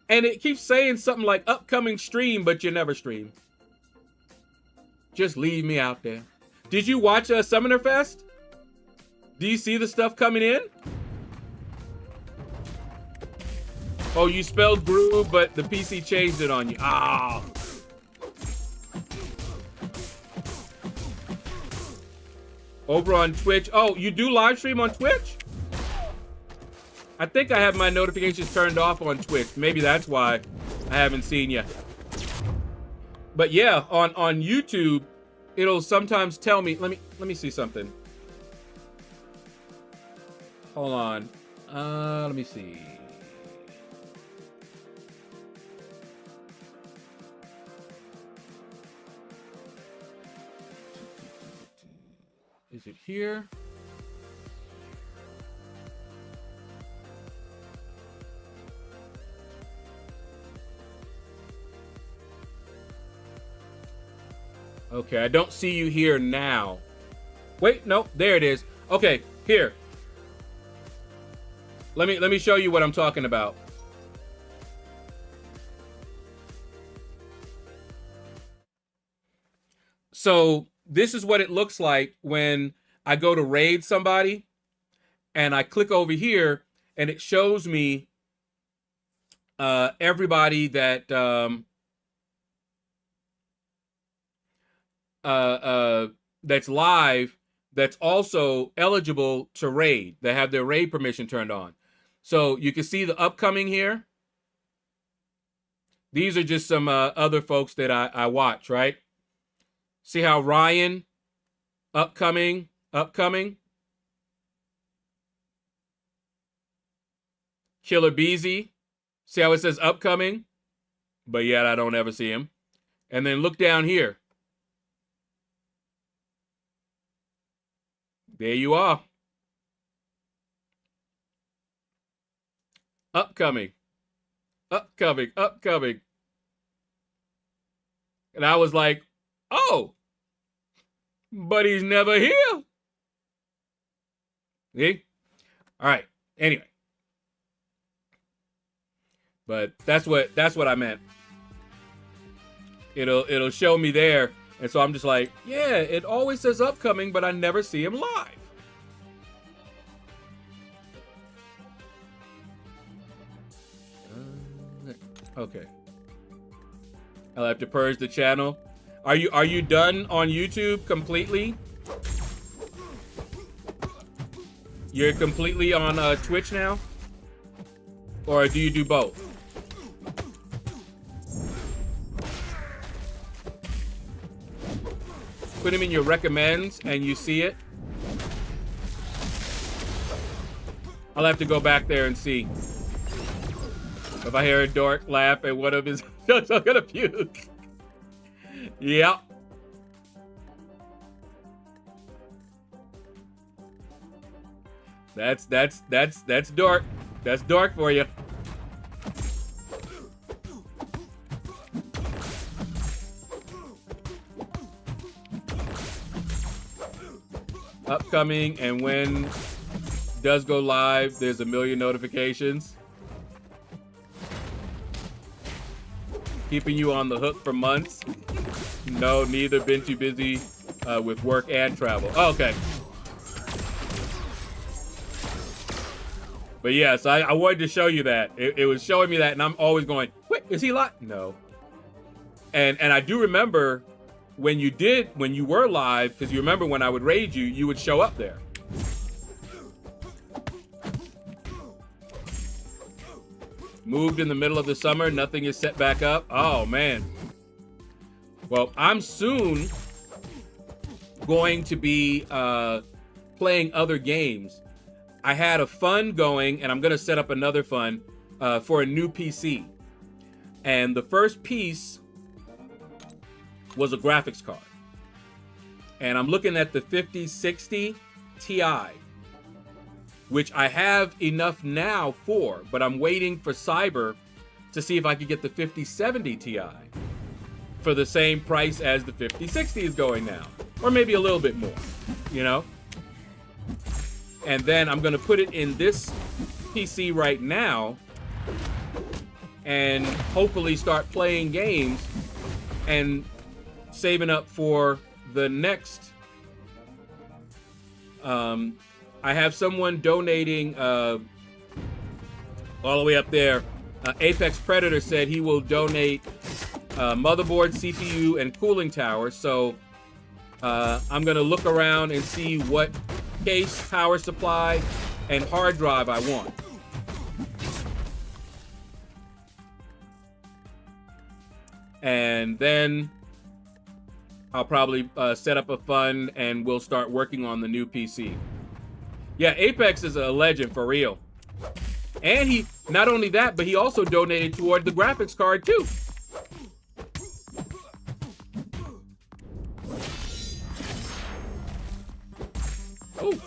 and it keeps saying something like upcoming stream, but you never stream. Just leave me out there. Did you watch Summoner Fest? Do you see the stuff coming in? Oh, you spelled Brew, but the PC changed it on you. Ah. Over on Twitch. Oh, you do live stream on Twitch? I think I have my notifications turned off on Twitch. Maybe that's why I haven't seen you. But yeah, on YouTube, it'll sometimes tell me. Let me see something. Hold on. Let me see. Is it here? Okay, I don't see you here now. Wait, no, there it is. Okay, here. Let me show you what I'm talking about. So this is what it looks like when I go to raid somebody and I click over here and it shows me everybody that that's live, that's also eligible to raid, that have their raid permission turned on. So you can see the upcoming here. These are just some other folks that I watch, right? See how Ryan, upcoming. Killer Beezy, see how it says upcoming, but yet I don't ever see him. And then look down here. There you are. Upcoming. Upcoming. Upcoming. And I was like, oh, but he's never here. See? All right. Anyway. But that's what I meant. It'll show me there. And so I'm just like, yeah, it always says upcoming, but I never see him live. Okay. I'll have to purge the channel. Are you done on YouTube completely? You're completely on Twitch now? Or do you do both? Put him in your recommends and you see it. I'll have to go back there and see. If I hear a dork laugh at one of his jokes, I'm gonna puke. Yep. That's dork. That's dork for you. Upcoming, and when does go live, there's a million notifications. Keeping you on the hook for months. No, neither. Been too busy with work and travel. Oh, okay. But yes, I wanted to show you that. It was showing me that, and I'm always going, wait, is he live? No. And I do remember when you were live, because you remember when I would raid you, you would show up there. Moved in the middle of the summer, nothing is set back up. Oh, man. Well, I'm soon going to be playing other games. I had a fund going, and I'm going to set up another fund for a new PC. And the first piece was a graphics card. And I'm looking at the 5060 Ti, which I have enough now for, but I'm waiting for Cyber to see if I could get the 5070 Ti for the same price as the 5060 is going now, or maybe a little bit more, you know? And then I'm gonna put it in this PC right now and hopefully start playing games and saving up for the next. I have someone donating all the way up there. Apex Predator said he will donate motherboard, CPU, and cooling tower. So I'm gonna look around and see what case, power supply, and hard drive I want. And then I'll probably set up a fund and we'll start working on the new PC. Yeah, Apex is a legend for real. And he, not only that, but he also donated toward the graphics card too. Oh.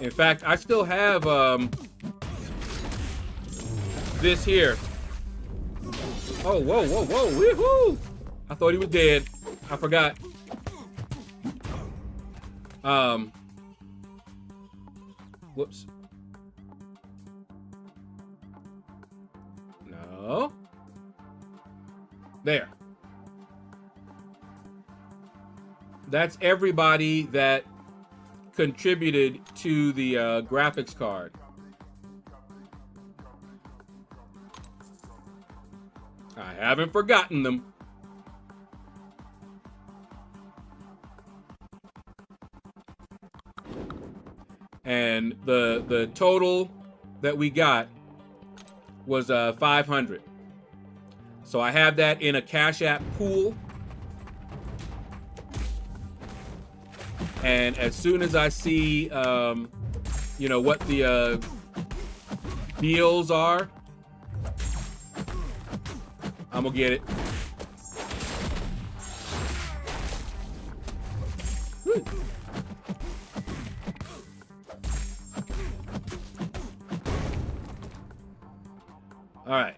In fact, I still have this here. Oh, whoa, whoa, whoa, woohoo! I thought he was dead. I forgot. Whoops. No. There. That's everybody that contributed to the graphics card. I haven't forgotten them. And the total that we got was 500. So I have that in a Cash App pool. And as soon as I see, you know, what the deals are, I'm gonna get it. All right.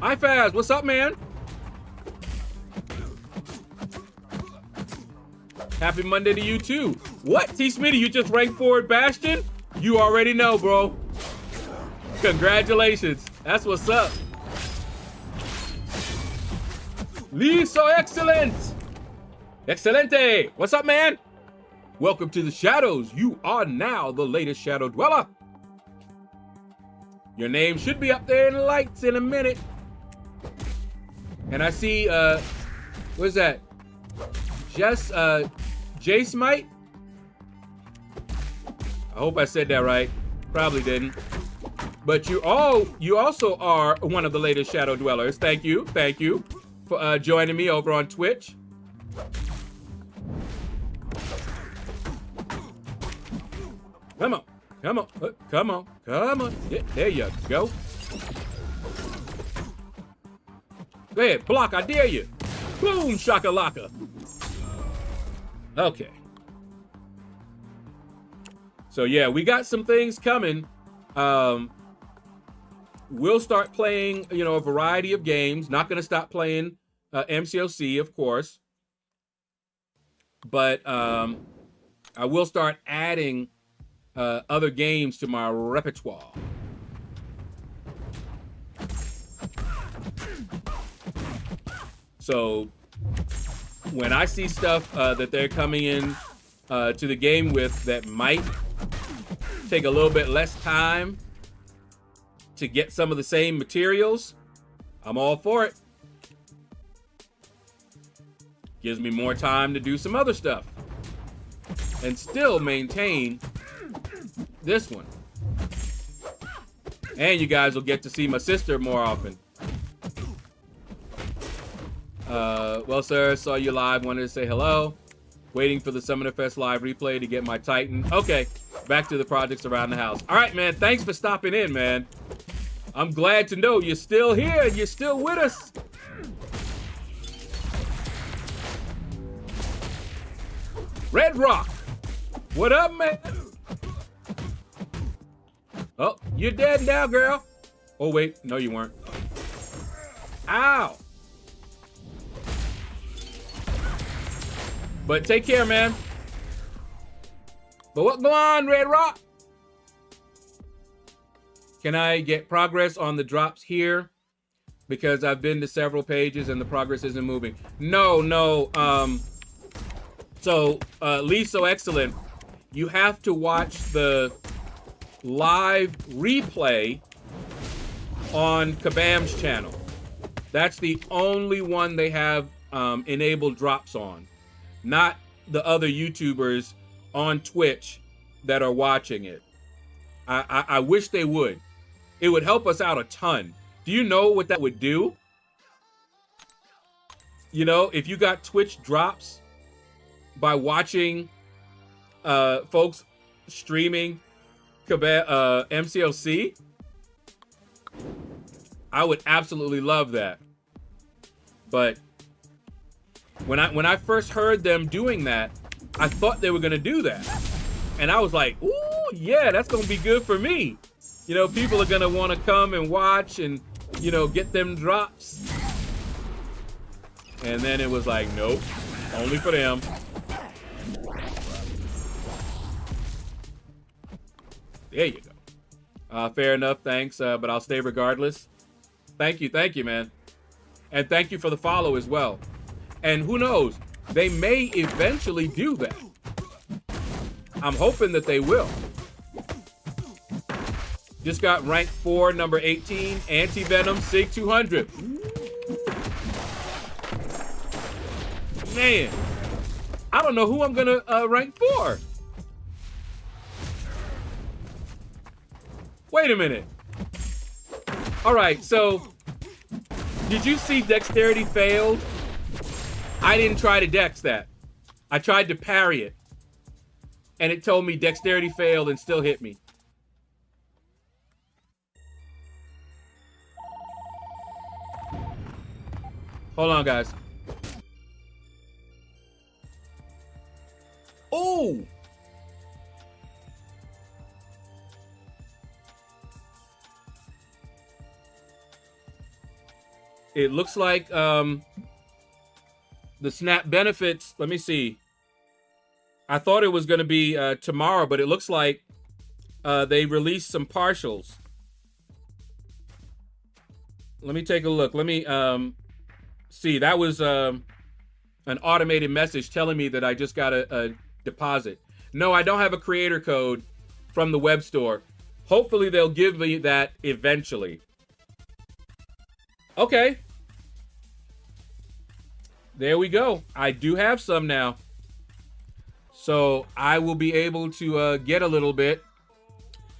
Hi, Faz. What's up, man? Happy Monday to you, too. What? T. Smitty, you just ranked forward Bastion? You already know, bro. Congratulations. That's what's up. Lee, so excellent. Excelente. What's up, man? Welcome to the Shadows. You are now the latest Shadow Dweller. Your name should be up there in the lights in a minute. And I see, what is that? Just, J Smite? I hope I said that right. Probably didn't. But you also are one of the latest Shadow Dwellers. Thank you for joining me over on Twitch. Come on, come on, come on, come on. Yeah, there you go. Go ahead, block, I dare you. Boom, shakalaka. Okay. So yeah, we got some things coming. We'll start playing, you know, a variety of games. Not going to stop playing MCOC, of course. But I will start adding other games to my repertoire. So when I see stuff that they're coming in to the game with that might take a little bit less time to get some of the same materials, I'm all for it. Gives me more time to do some other stuff and still maintain this one. And you guys will get to see my sister more often. Well, sir, saw you live, wanted to say hello. Waiting for the Summoner Fest live replay to get my Titan. Okay, back to the projects around the house. All right, man, thanks for stopping in, man. I'm glad to know you're still here and you're still with us. Red Rock, what up, man? Oh, you're dead now, girl. Oh, wait, no, you weren't. Ow. But take care, man. But what go on, Red Rock? Can I get progress on the drops here? Because I've been to several pages and the progress isn't moving. No. So, Lee, so excellent. You have to watch the live replay on Kabam's channel. That's the only one they have enabled drops on. Not the other YouTubers on Twitch that are watching it. I wish they would. It would help us out a ton. Do you know what that would do? You know, if you got Twitch drops by watching folks streaming MCOC, I would absolutely love that. But when I first heard them doing that, I thought they were gonna do that. And I was like, ooh, yeah, that's gonna be good for me. You know, people are gonna wanna come and watch and, you know, get them drops. And then it was like, nope, only for them. There you go. Fair enough, thanks, but I'll stay regardless. Thank you, man. And thank you for the follow as well. And who knows, they may eventually do that. I'm hoping that they will. Just got rank 4, number 18, Anti-Venom, Sig 200. Man, I don't know who I'm gonna rank 4. Wait a minute. All right, so did you see Dexterity failed? I didn't try to dex that. I tried to parry it. And it told me Dexterity failed and still hit me. Hold on, guys. Oh! It looks like the SNAP benefits, let me see. I thought it was going to be tomorrow, but it looks like they released some partials. Let me take a look. Let me see. That was an automated message telling me that I just got a deposit. No, I don't have a creator code from the web store. Hopefully they'll give me that eventually. Okay. There we go. I do have some now. So I will be able to get a little bit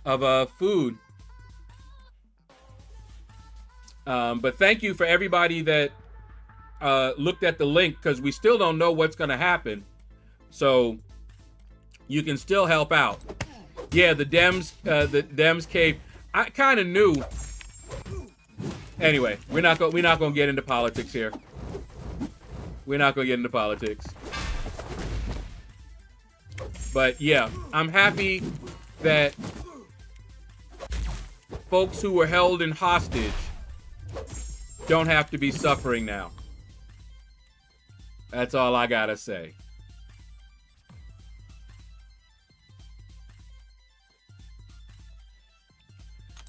of food. But thank you for everybody that looked at the link, because we still don't know what's going to happen. So you can still help out. Yeah, the Dems cave. I kind of knew. Anyway, we're not going to get into politics here. We're not going to get into politics. But yeah, I'm happy that folks who were held in hostage don't have to be suffering now. That's all I gotta say.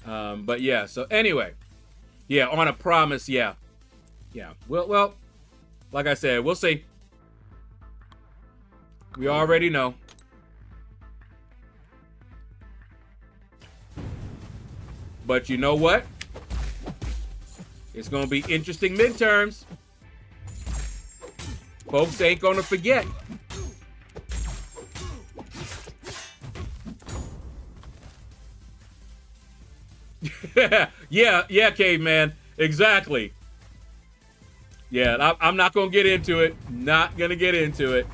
But yeah, so anyway, yeah, on a promise, yeah. Well, like I said, we'll see. We already know. But you know what? It's gonna be interesting midterms. Folks ain't gonna forget. yeah, caveman. Exactly. Yeah, I'm not gonna get into it. Not gonna get into it.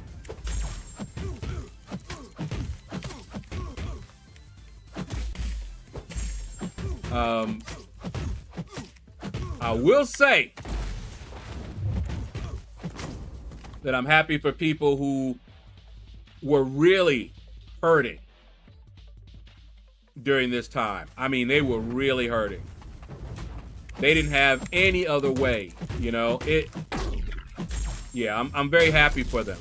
I will say that I'm happy for people who were really hurting during this time. I mean, they were really hurting. They didn't have any other way, you know. Yeah, I'm very happy for them.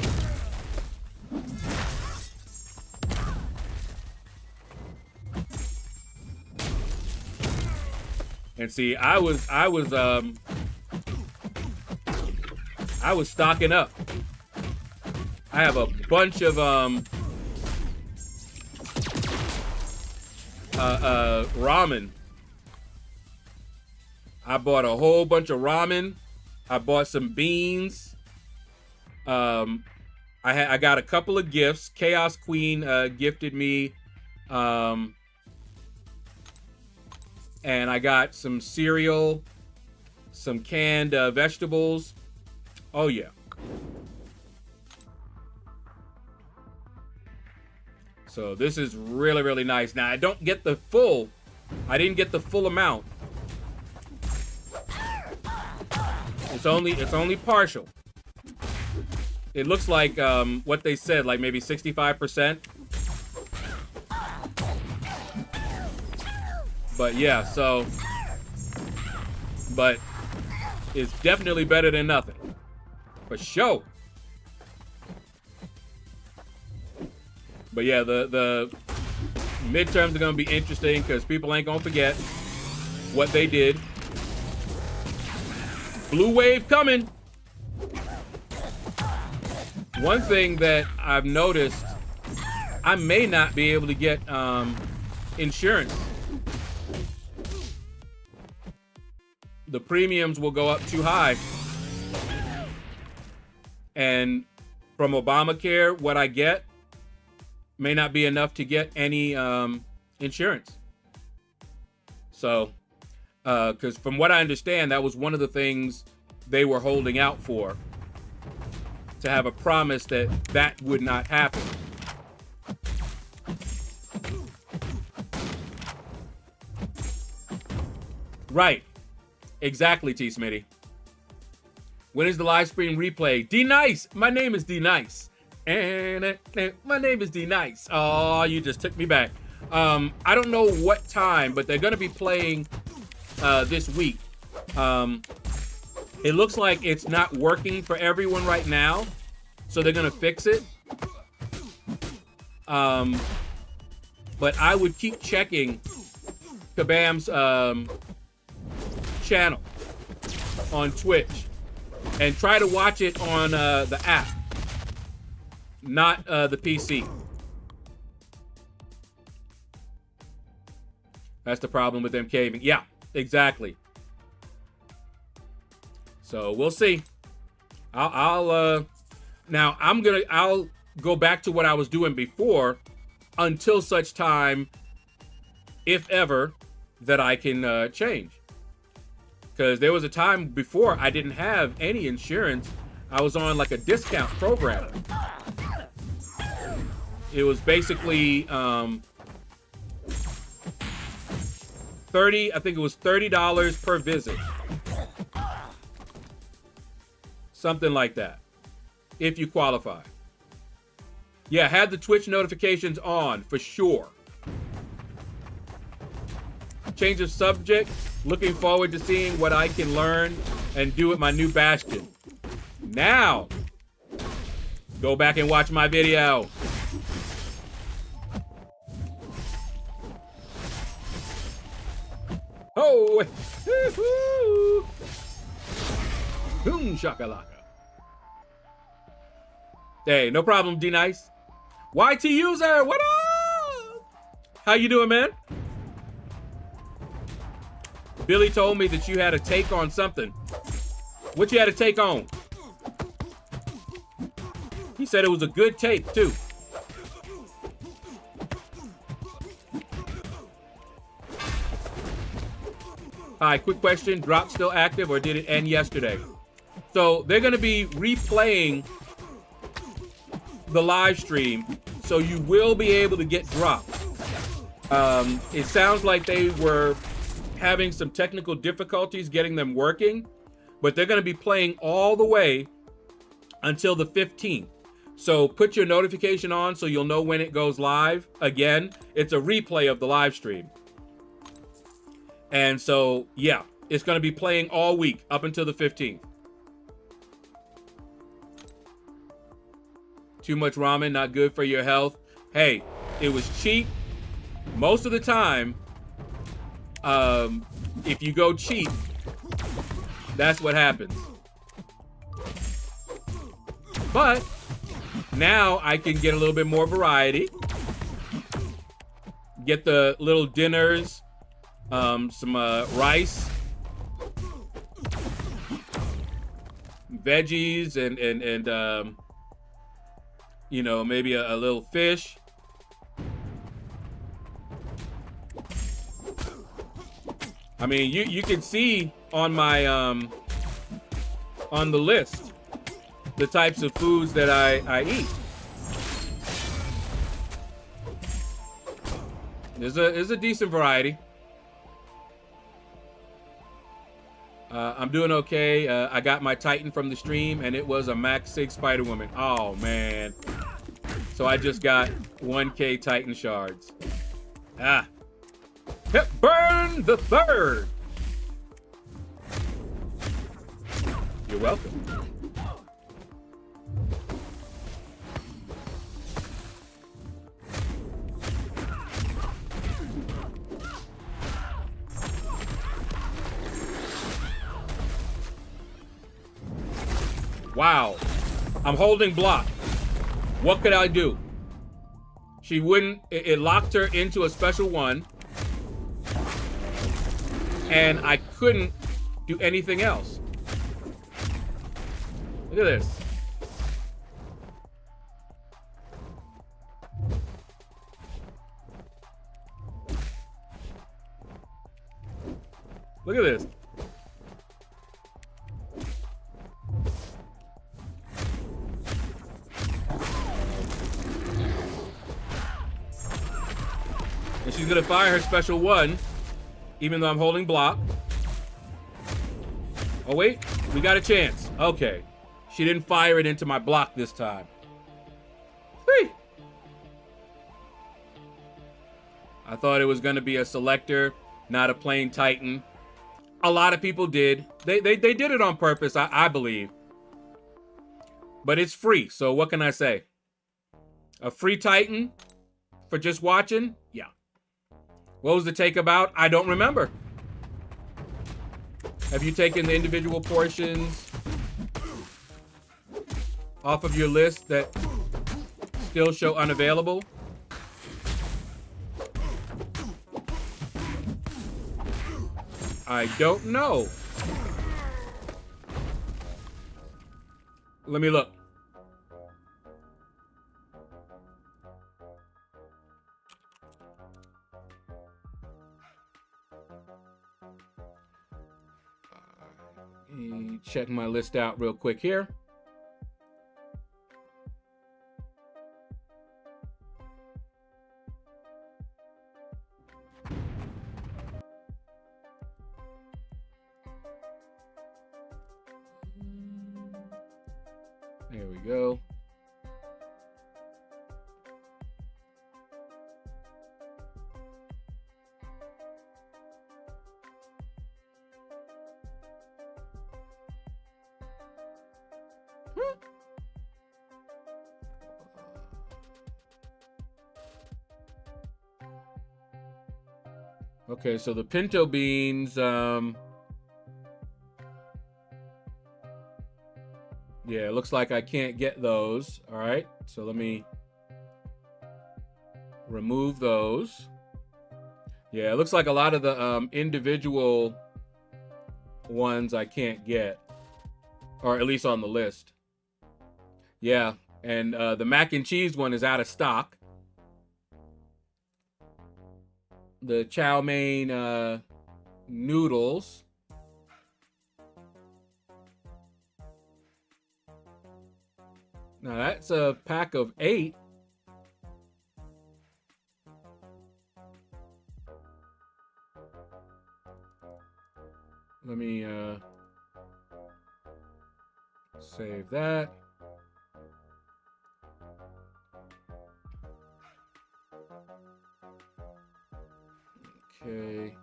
And see, I was stocking up. I have a bunch of ramen. I bought a whole bunch of ramen. I bought some beans. I got a couple of gifts. Chaos Queen gifted me, and I got some cereal, some canned vegetables. Oh yeah. So this is really, really nice. Now I didn't get the full amount. It's only partial. It looks like what they said, like maybe 65%. But yeah, so, but it's definitely better than nothing. For sure. But yeah, the midterms are gonna be interesting because people ain't gonna forget what they did. Blue wave coming. One thing that I've noticed, I may not be able to get insurance. The premiums will go up too high. And from Obamacare, what I get may not be enough to get any insurance. So, because from what I understand, that was one of the things they were holding out for, to have a promise that that would not happen. Right. Exactly, T. Smitty. When is the live stream replay? D Nice. My name is D Nice. And my name is D Nice. Oh, you just took me back. I don't know what time, but they're gonna be playing this week. It looks like it's not working for everyone right now, so they're gonna fix it. But I would keep checking Kabam's channel on Twitch and try to watch it on the app, not the PC. That's the problem with them caving. Yeah, exactly. So we'll see. I'll go back to what I was doing before until such time, if ever, that I can change. Because there was a time before I didn't have any insurance. I was on like a discount program. It was basically I think it was $30 per visit. Something like that, if you qualify. Yeah, had the Twitch notifications on, for sure. Change of subject. Looking forward to seeing what I can learn and do with my new Bastion. Now, go back and watch my video. Oh! Boom shakalaka. Hey, no problem, D Nice. YT user, what up? How you doing, man? Billy told me that you had a take on something. What you had a take on? He said it was a good take, too. Hi, quick question. Drop still active or did it end yesterday? So they're going to be replaying the live stream, so you will be able to get dropped. It sounds like they were having some technical difficulties getting them working, but they're going to be playing all the way until the 15th. So put your notification on so you'll know when it goes live. Again, it's a replay of the live stream. And so, yeah, it's going to be playing all week up until the 15th. Too much ramen, not good for your health. Hey, it was cheap. Most of the time, if you go cheap, that's what happens. But now I can get a little bit more variety. Get the little dinners, some rice, veggies, and you know, maybe a little fish. I mean, you can see on my on the list the types of foods that I eat. There's a decent variety. I'm doing okay. I got my Titan from the stream, and it was a Max 6 Spider-Woman. Oh, man. So I just got 1K Titan shards. Ah. Hepburn the Third. You're welcome. Wow. I'm holding block. What could I do? She wouldn't, it locked her into a special one. And I couldn't do anything else. Look at this. Look at this. And she's gonna fire her special one, even though I'm holding block. Oh, wait. We got a chance. Okay. She didn't fire it into my block this time. Whee! I thought it was going to be a selector, not a plain Titan. A lot of people did. They did it on purpose, I believe. But it's free, so what can I say? A free Titan for just watching? Yeah. What was the take about? I don't remember. Have you taken the individual portions off of your list that still show unavailable? I don't know. Let me look. Check my list out real quick here. There we go. Okay, so the pinto beans, yeah, it looks like I can't get those. All right, so let me remove those. Yeah, it looks like a lot of the individual ones I can't get, or at least on the list. Yeah, and the mac and cheese one is out of stock. The chow mein noodles. Now that's a pack of 8. Let me save that. Okay.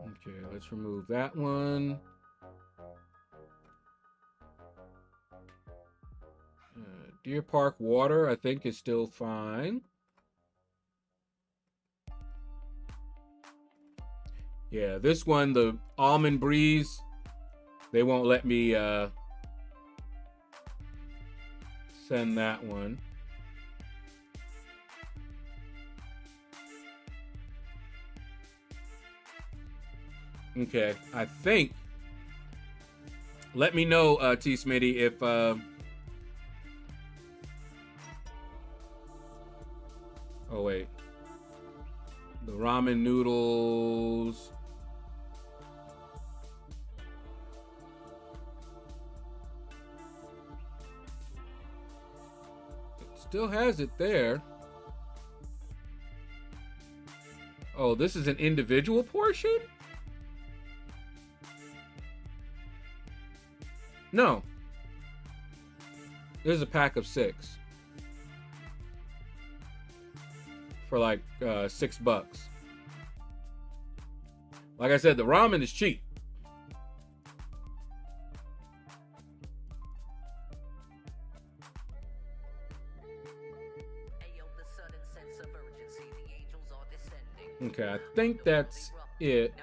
Okay, let's remove that one. Deer Park water, I think, is still fine. Yeah, this one, the Almond Breeze, they won't let me send that one. Okay, I think. Let me know, T Smitty, if oh wait, the ramen noodles. Still has it there. Oh, this is an individual portion? No. There's a pack of 6. For like $6. Like I said, the ramen is cheap. Okay, I think that's it.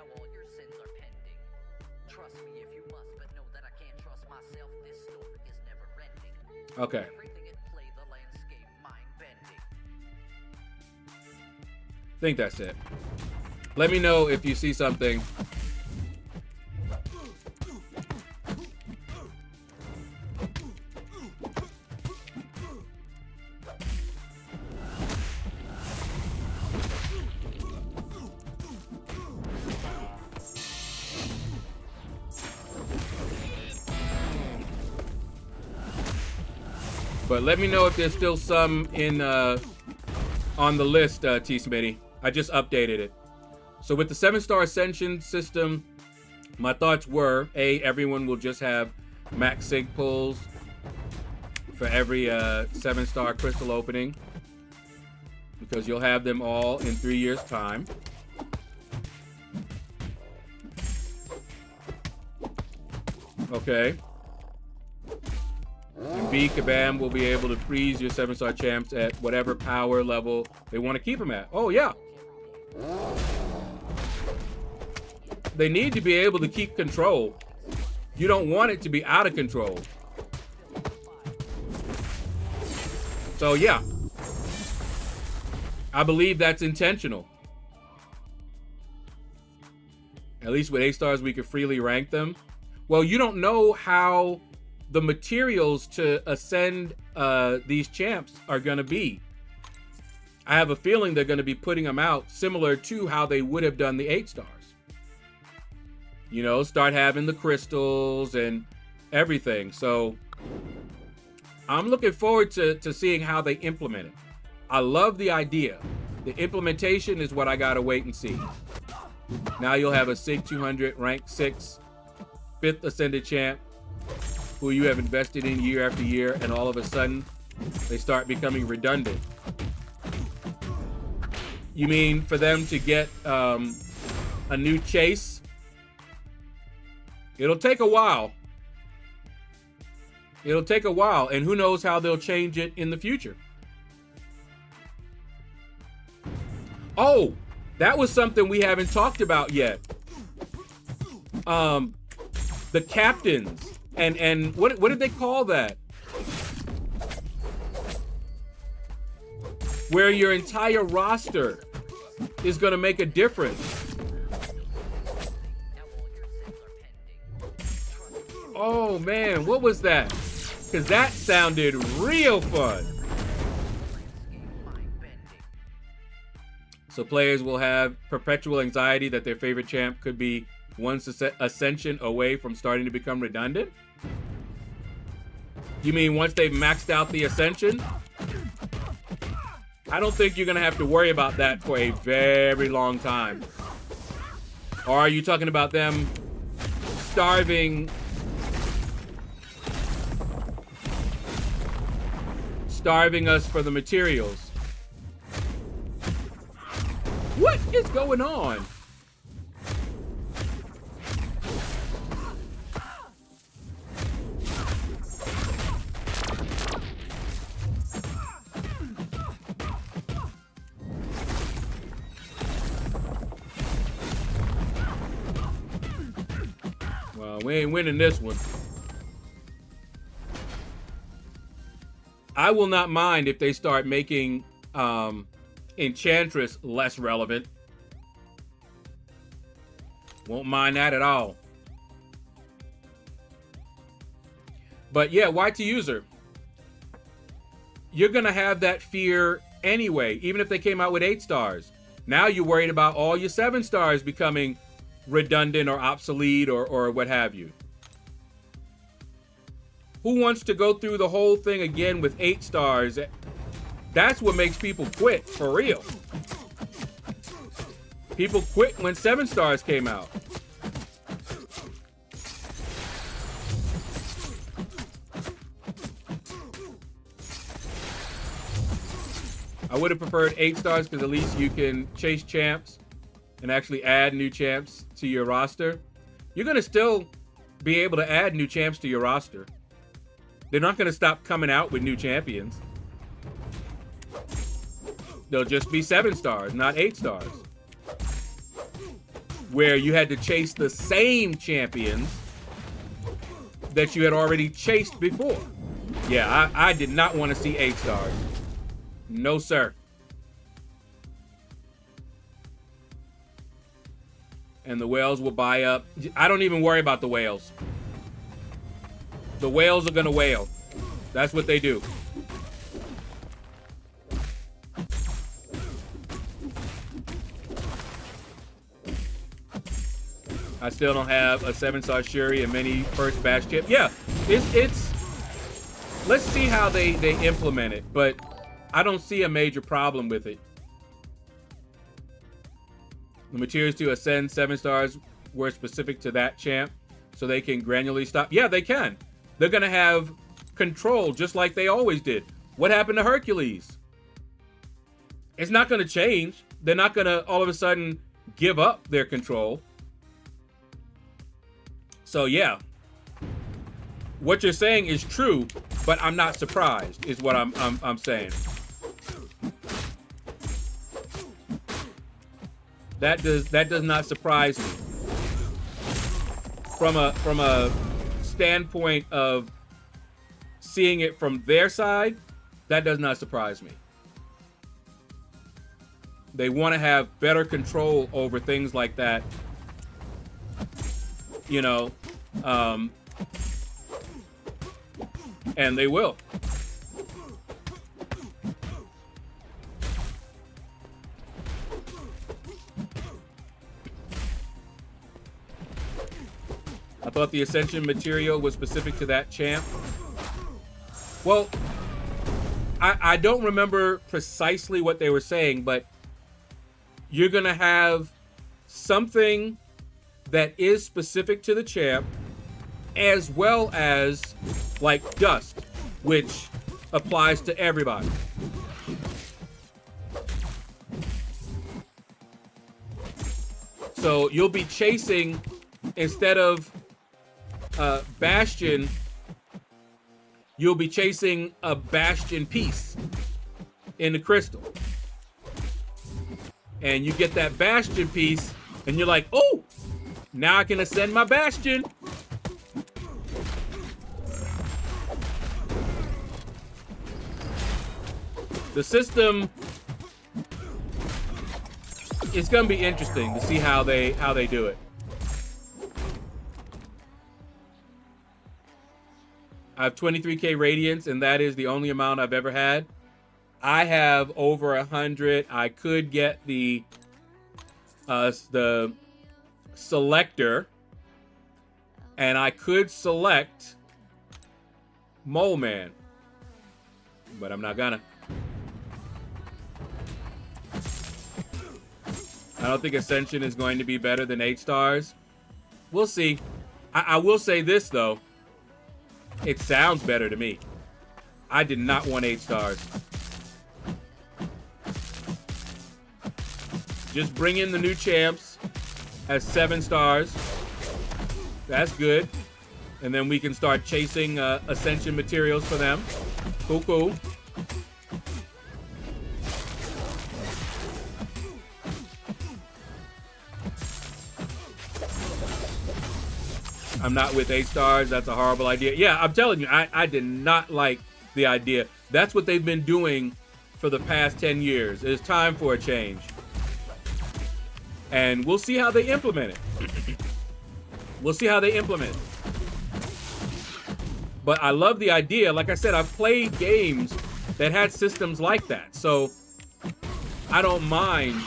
Okay. I think that's it. Let me know if you see something. But let me know if there's still some in on the list, T Smitty. I just updated it. So with the 7-star ascension system, my thoughts were, A, everyone will just have max sig pulls for every 7-star crystal opening, because you'll have them all in 3 years' time. Okay. And B, Kabam will be able to freeze your 7-star champs at whatever power level they want to keep them at. Oh, yeah. They need to be able to keep control. You don't want it to be out of control. So, yeah. I believe that's intentional. At least with 8 stars, we could freely rank them. Well, you don't know how the materials to ascend these champs are going to be. I have a feeling they're going to be putting them out similar to how they would have done the 8 stars. You know, start having the crystals and everything. So I'm looking forward to seeing how they implement it. I love the idea. The implementation is what I got to wait and see. Now you'll have a SIG 200 rank 6 5th ascended champ who you have invested in year after year, and all of a sudden they start becoming redundant. You mean for them to get a new chase? It'll take a while. It'll take a while, and who knows how they'll change it in the future. Oh, that was something we haven't talked about yet. The captains and what did they call that? Where your entire roster is going to make a difference. Oh man, what was that? Because that sounded real fun. So players will have perpetual anxiety that their favorite champ could be one ascension away from starting to become redundant? You mean once they've maxed out the ascension? I don't think you're going to have to worry about that for a very long time. Or are you talking about them starving us for the materials? What is going on? Well, we ain't winning this one. I will not mind if they start making Enchantress less relevant. Won't mind that at all. But yeah, YT user, you're gonna have that fear anyway, even if they came out with 8 stars. Now you're worried about all your 7 stars becoming redundant or obsolete or what have you. Who wants to go through the whole thing again with 8 stars? That's what makes people quit, for real. People quit when 7 stars came out. I would have preferred 8 stars because at least you can chase champs and actually add new champs to your roster. You're going to still be able to add new champs to your roster. They're not going to stop coming out with new champions. They'll just be 7 stars, not 8 stars. Where you had to chase the same champions that you had already chased before. Yeah, I did not want to see 8 stars. No, sir. And the whales will buy up. I don't even worry about the whales. The whales are going to whale. That's what they do. I still don't have a 7-star Shuri and many first batch chip. Yeah, it's let's see how they implement it, but I don't see a major problem with it. The materials to ascend 7 stars were specific to that champ, so they can granularly stop. Yeah, they can. They're going to have control just like they always did. What happened to Hercules? It's not going to change. They're not going to all of a sudden give up their control. So yeah, what you're saying is true, but I'm not surprised, is what I'm saying. That does not surprise me. From a standpoint of seeing it from their side, that does not surprise me. They want to have better control over things like that. You know, and they will. I thought the Ascension material was specific to that champ. Well, I don't remember precisely what they were saying, but you're going to have something that is specific to the champ, as well as like dust, which applies to everybody. So you'll be chasing, instead of Bastion, you'll be chasing a Bastion piece in the crystal. And you get that Bastion piece, and you're like, oh, now I can ascend my Bastion. The system is going to be interesting to see how they do it. I have 23k radiance, and that is the only amount I've ever had. I have over 100. I could get the selector, and I could select Mole Man, but I'm not gonna. I don't think Ascension is going to be better than 8 stars. We'll see. I will say this, though. It sounds better to me. I did not want 8 stars. Just bring in the new champs as 7 stars. That's good. And then we can start chasing Ascension materials for them. Cool, cool. I'm not with 8 stars. That's a horrible idea. Yeah, I'm telling you, I did not like the idea. That's what they've been doing for the past 10 years. It's time for a change. And we'll see how they implement it. We'll see how they implement it. But I love the idea. Like I said, I've played games that had systems like that. So I don't mind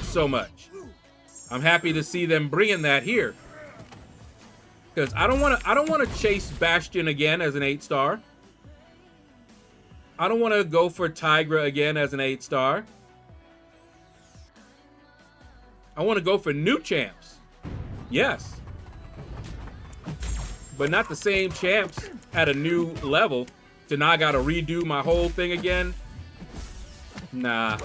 so much. I'm happy to see them bringing that here. Because I don't want to chase Bastion again as an 8 star. I don't want to go for Tigra again as an 8 star. I want to go for new champs. Yes. But not the same champs at a new level. So now I got to redo my whole thing again. Nah.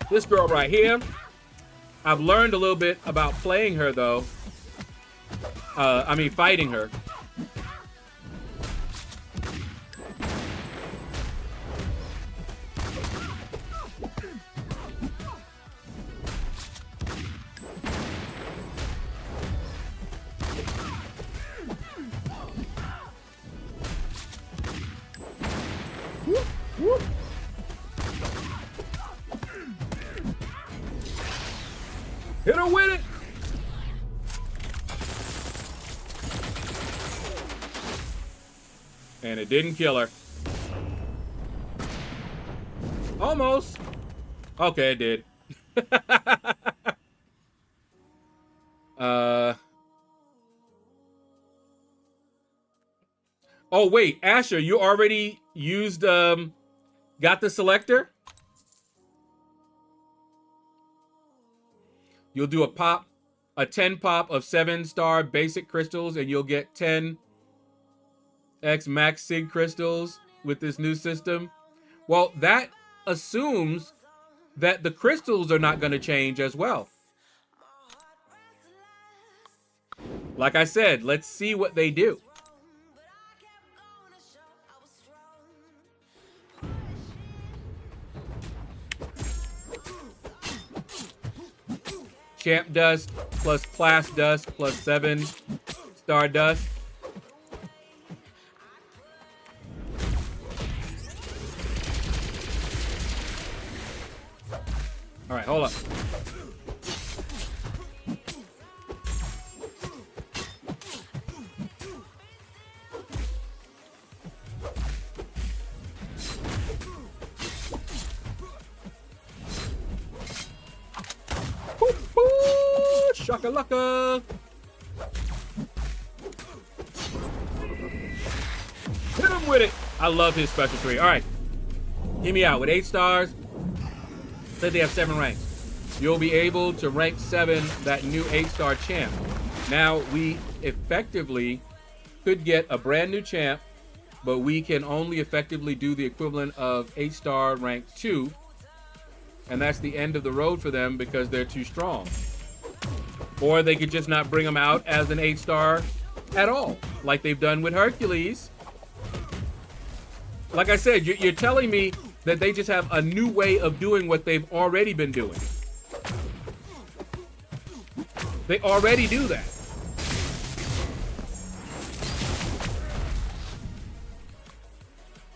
This girl right here, I've learned a little bit about playing her, though. Fighting her. Whoop, whoop. Hit her with it. And it didn't kill her. Almost. Okay, it did. Oh, wait, Asher, you already used, got the selector? You'll do a 10 pop of 7-star basic crystals, and you'll get 10 X max sig crystals with this new system. Well, that assumes that the crystals are not going to change as well. Like I said, let's see what they do. Champ dust plus class dust plus 7-star dust. All right, hold up. Shakalaka. Hit him with it. I love his special 3. All right. Hear me out. With 8 stars, said they have 7 ranks. You'll be able to rank 7 that new 8-star champ. Now, we effectively could get a brand new champ, but we can only effectively do the equivalent of 8-star rank 2. And that's the end of the road for them because they're too strong. Or they could just not bring them out as an 8-star at all, like they've done with Hercules. Like I said, you're telling me that they just have a new way of doing what they've already been doing. They already do that.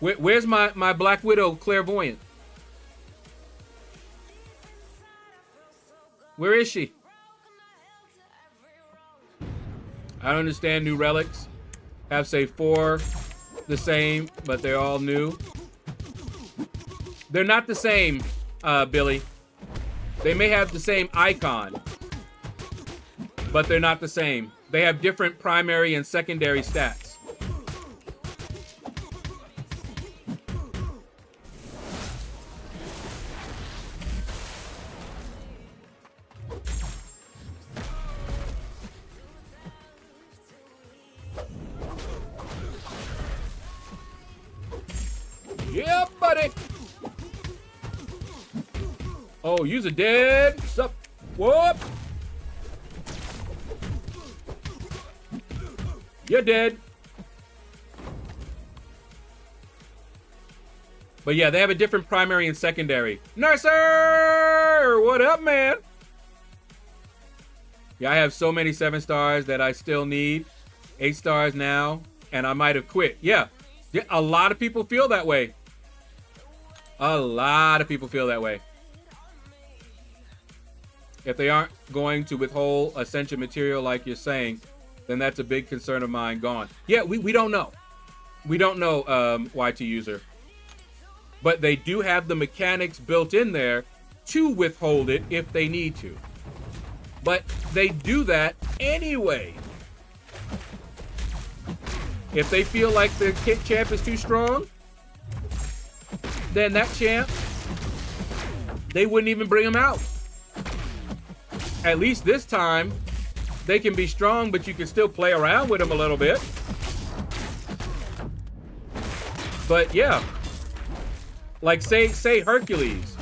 Where's my Black Widow clairvoyant? Where is she? I don't understand new relics. Have, say, 4 the same, but they're all new. They're not the same, Billy. They may have the same icon, but they're not the same. They have different primary and secondary stats. Yeah, buddy. Oh, use a dead. Sup? Whoop. You're dead. But yeah, they have a different primary and secondary. Nurser! What up, man? Yeah, I have so many 7 stars that I still need. 8 stars now, and I might have quit. Yeah, a lot of people feel that way. A lot of people feel that way. If they aren't going to withhold Ascension material like you're saying, then that's a big concern of mine gone. Yeah, we don't know. We don't know, YT user. But they do have the mechanics built in there to withhold it if they need to. But they do that anyway. If they feel like the champ is too strong, then that champ, they wouldn't even bring him out. At least this time, they can be strong, but you can still play around with him a little bit. But yeah, like say Hercules.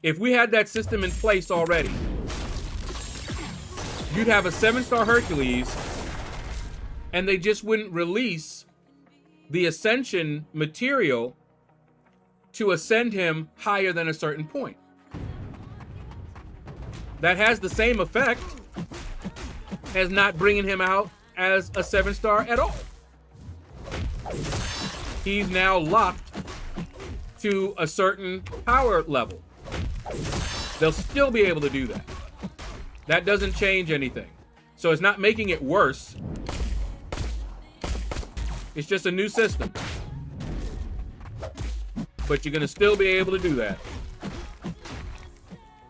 If we had that system in place already, you'd have a 7-star Hercules, and they just wouldn't release the Ascension material to ascend him higher than a certain point. That has the same effect as not bringing him out as a 7-star at all. He's now locked to a certain power level. They'll still be able to do that. That doesn't change anything. So it's not making it worse. It's just a new system. But you're going to still be able to do that.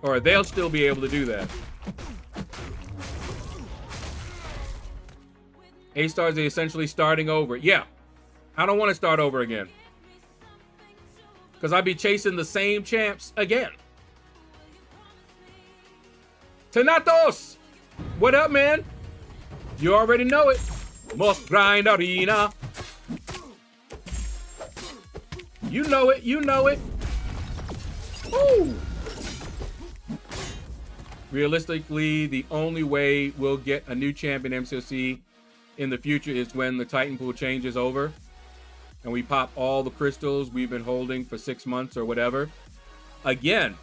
Or they'll still be able to do that. A-stars are essentially starting over. Yeah, I don't want to start over again. Because I'd be chasing the same champs again. Thanatos! What up, man? You already know it. Must grind arena. You know it, you know it. Ooh. Realistically, the only way we'll get a new champ in MCOC in the future is when the Titan pool changes over and we pop all the crystals we've been holding for 6 months or whatever. Again,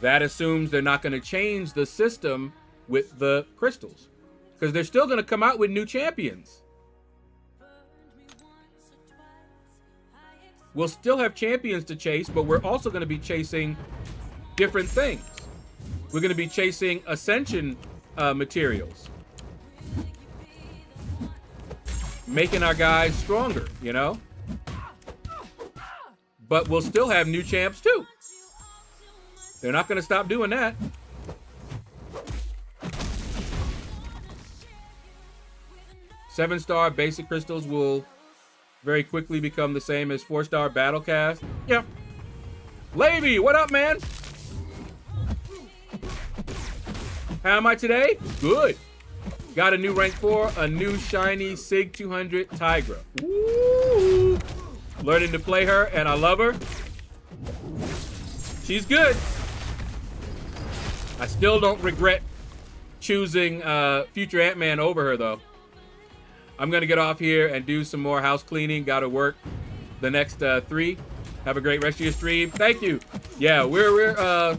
that assumes they're not going to change the system with the crystals because they're still going to come out with new champions. We'll still have champions to chase, but we're also going to be chasing different things. We're going to be chasing Ascension materials. Making our guys stronger, you know? But we'll still have new champs too. They're not going to stop doing that. Seven-star basic crystals will very quickly become the same as 4-star battle cast. Yeah. Levy, what up, man? How am I today? Good. Got a new rank 4, a new shiny Sig 200 Tigra. Woo! Learning to play her, and I love her. She's good. I still don't regret choosing future Ant-Man over her, though. I'm going to get off here and do some more house cleaning. Got to work the next 3. Have a great rest of your stream. Thank you. Yeah, we're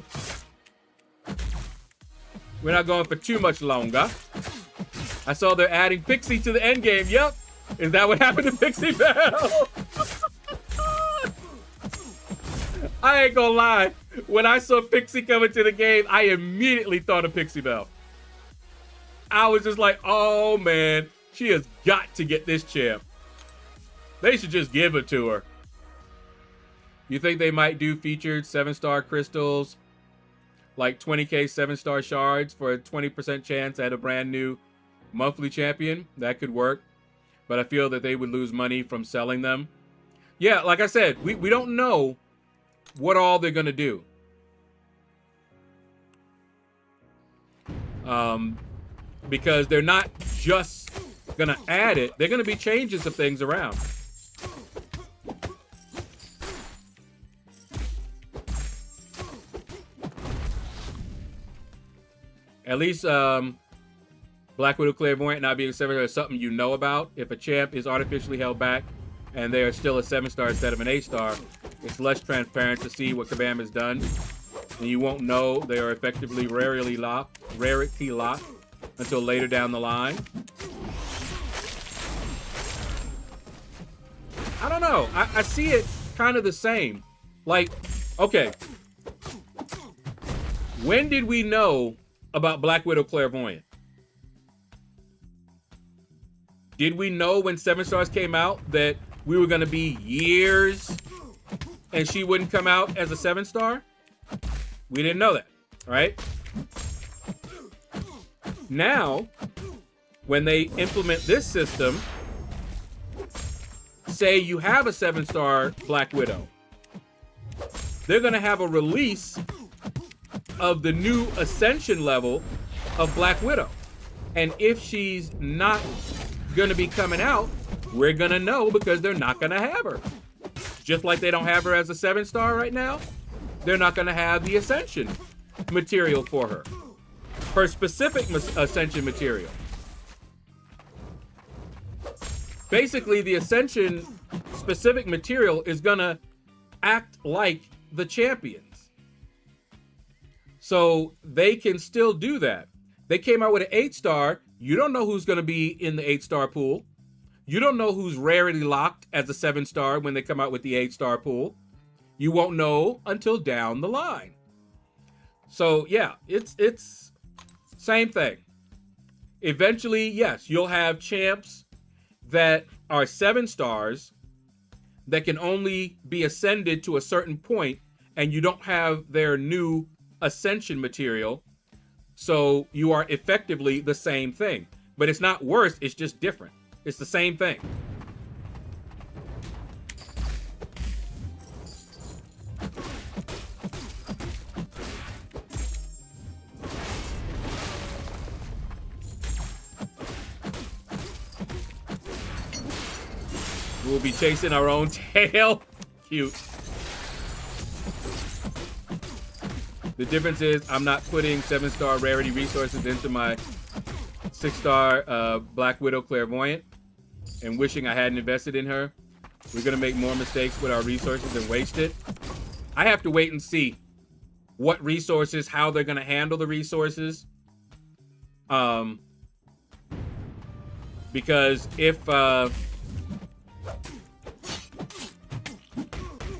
not going for too much longer. I saw they're adding Pixie to the end game. Yep. Is that what happened to Pixie Bell? I ain't gonna lie. When I saw Pixie coming to the game, I immediately thought of Pixie Bell. I was just like, oh man, she has got to get this champ. They should just give it to her. You think they might do featured 7-star crystals, like 20k 7-star shards for a 20% chance at a brand new monthly champion? That could work, but I feel that they would lose money from selling them. Yeah, like I said, we don't know what all they're gonna do. Because they're not just gonna add it, they're gonna be changing some things around. At least Black Widow Clairvoyant not being a 7-star is something you know about. If a champ is artificially held back and they are still a 7-star instead of an 8-star, it's less transparent to see what Kabam has done. And you won't know they are effectively rarity locked until later down the line. I don't know. I see it kind of the same. Like, okay. When did we know about Black Widow Clairvoyant? Did we know when 7-stars came out that we were going to be years and she wouldn't come out as a 7-star? We didn't know that, right? Now, when they implement this system, say you have a 7-star Black Widow, they're going to have a release of the new Ascension level of Black Widow. And if she's not going to be coming out, we're going to know because they're not going to have her. Just like they don't have her as a 7-star right now, they're not going to have the Ascension material for her. Her specific Ascension material. Basically, the Ascension specific material is going to act like the champions. So they can still do that. They came out with an 8-star. You don't know who's going to be in the 8-star pool. You don't know who's rarity locked as a 7-star when they come out with the 8-star pool. You won't know until down the line. So yeah, it's same thing. Eventually, yes, you'll have champs that are 7-stars that can only be ascended to a certain point, and you don't have their new Ascension material. So you are effectively the same thing. But it's not worse, it's just different. It's the same thing. We'll be chasing our own tail. Cute. The difference is I'm not putting 7-star rarity resources into my 6-star Black Widow Clairvoyant and wishing I hadn't invested in her. We're going to make more mistakes with our resources and waste it. I have to wait and see what resources, how they're going to handle the resources. Because if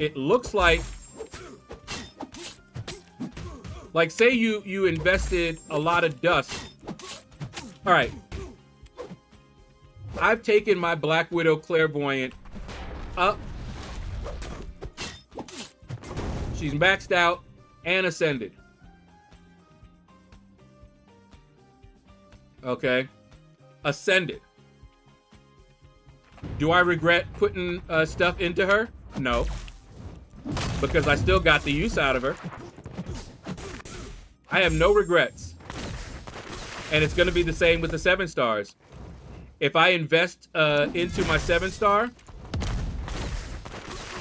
it looks like say you invested a lot of dust. All right. I've taken my Black Widow Clairvoyant up. She's maxed out and ascended. Okay. Ascended. Do I regret putting stuff into her? No. Because I still got the use out of her. I have no regrets. And it's going to be the same with the 7-stars. If I invest into my 7-star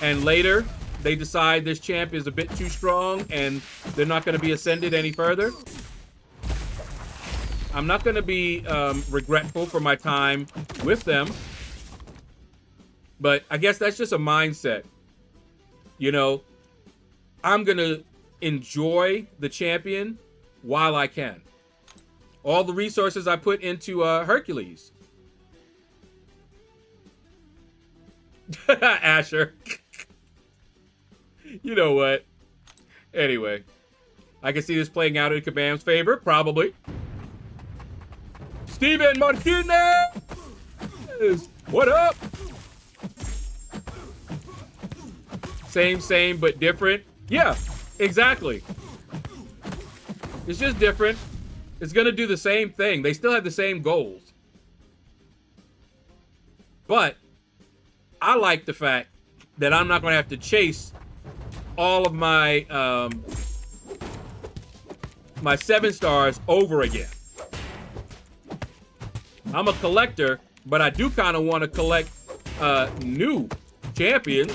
and later they decide this champ is a bit too strong and they're not going to be ascended any further, I'm not going to be regretful for my time with them. But I guess that's just a mindset. You know, I'm going to enjoy the champion while I can. All the resources I put into Hercules. Asher. You know what? Anyway. I can see this playing out in Kabam's favor. Probably. Steven Martinez! What up? Same, but different. Yeah, exactly. It's just different. It's going to do the same thing. They still have the same goals. But I like the fact that I'm not going to have to chase all of my my 7-stars over again. I'm a collector, but I do kind of want to collect new champions.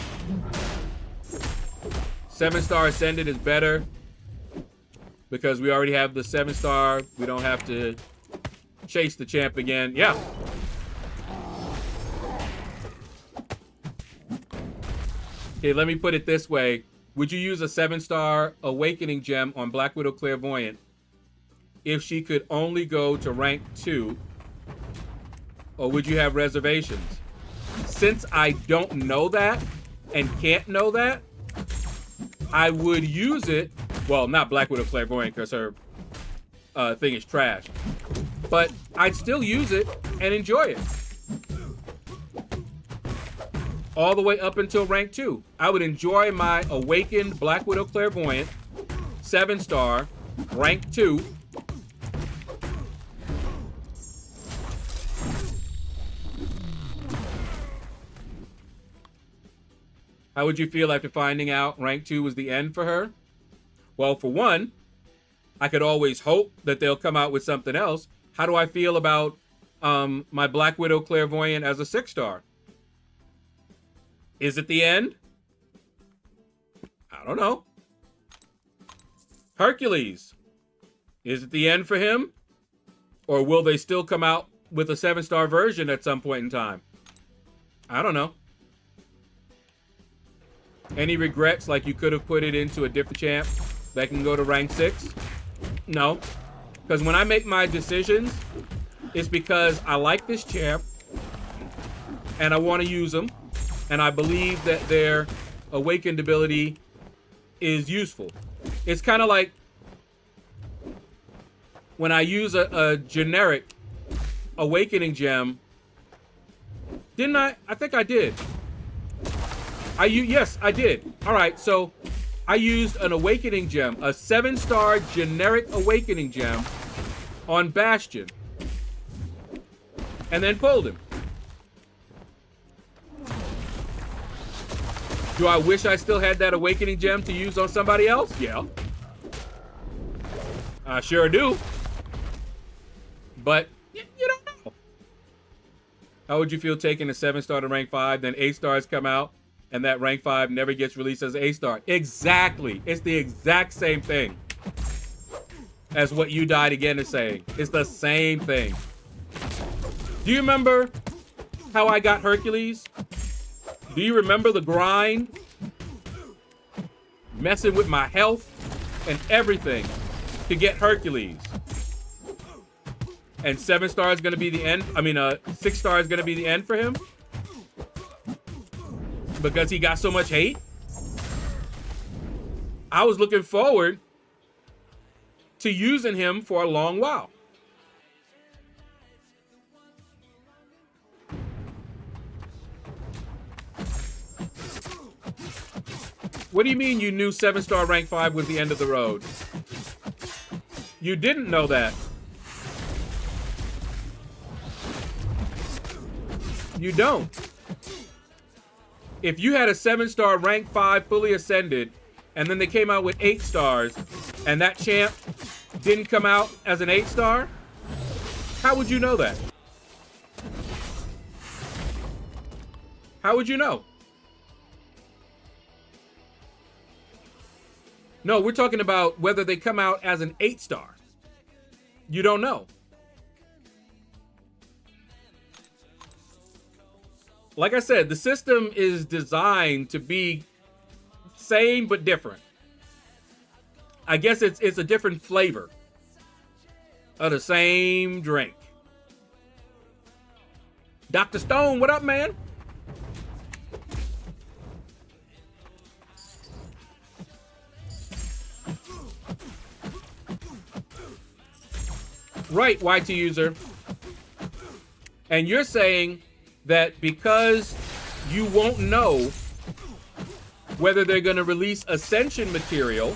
7-star ascended is better because we already have the 7-star. We don't have to chase the champ again. Yeah. Okay, let me put it this way. Would you use a 7-star awakening gem on Black Widow Clairvoyant if she could only go to rank 2? Or would you have reservations? Since I don't know that and can't know that, I would use it. Well, not Black Widow Clairvoyant because her thing is trash. But I'd still use it and enjoy it. All the way up until rank 2. I would enjoy my awakened Black Widow Clairvoyant, 7-star, rank 2. How would you feel after finding out rank 2 was the end for her? Well, for one, I could always hope that they'll come out with something else. How do I feel about my Black Widow Clairvoyant as a 6-star? Is it the end? I don't know. Hercules. Is it the end for him? Or will they still come out with a 7-star version at some point in time? I don't know. Any regrets, like you could have put it into a different champ that can go to rank 6? No. Because when I make my decisions, it's because I like this champ and I want to use them. And I believe that their awakened ability is useful. It's kind of like when I use a generic awakening gem. Didn't I? I think I did. Yes, I did. All right, so I used an awakening gem, a 7-star generic awakening gem on Bastion. and then pulled him. Do I wish I still had that awakening gem to use on somebody else? Yeah. I sure do. But you don't know. How would you feel taking a 7-star to rank 5, then 8 stars come out, and that rank 5 never gets released as an 8-star? Exactly. It's the exact same thing as what You Died Again is saying. It's the same thing. Do you remember how I got Hercules? Do you remember the grind? Messing with my health and everything to get Hercules. And 7 stars is going to be the end. I mean, 6 stars is going to be the end for him. Because he got so much hate. I was looking forward to using him for a long while. What do you mean you knew 7-star rank 5 was the end of the road? You didn't know that. You don't. If you had a 7-star rank 5 fully ascended, and then they came out with 8 stars, and that champ didn't come out as an 8-star, how would you know that? How would you know? No, we're talking about whether they come out as an 8-star. You don't know. Like I said, the system is designed to be same but different. I guess it's a different flavor of the same drink. Dr. Stone, what up, man? Right, YT user. And you're saying that because you won't know whether they're going to release Ascension material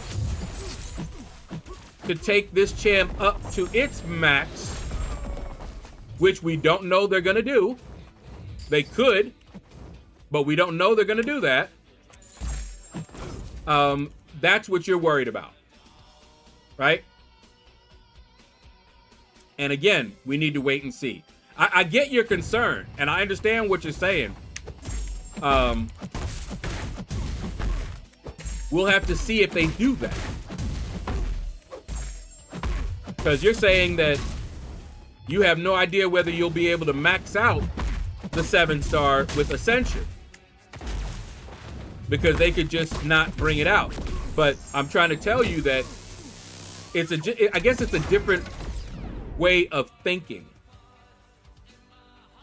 to take this champ up to its max, which we don't know they're going to do. They could, but we don't know they're going to do that. That's what you're worried about, right? And again, we need to wait and see. I get your concern, and I understand what you're saying. We'll have to see if they do that. Because you're saying that you have no idea whether you'll be able to max out the 7-star with Ascension. Because they could just not bring it out. But I'm trying to tell you that I guess it's a different way of thinking.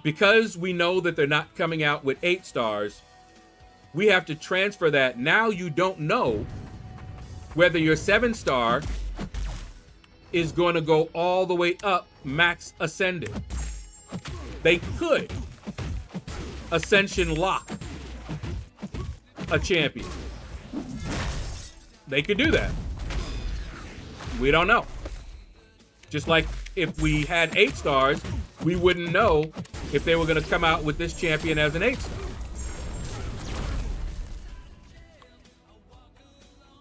Because we know that they're not coming out with 8 stars, we have to transfer that. Now you don't know whether your 7-star is going to go all the way up max ascended. They could Ascension lock a champion. They could do that. We don't know. Just like if we had 8 stars, we wouldn't know if they were going to come out with this champion as an 8-star.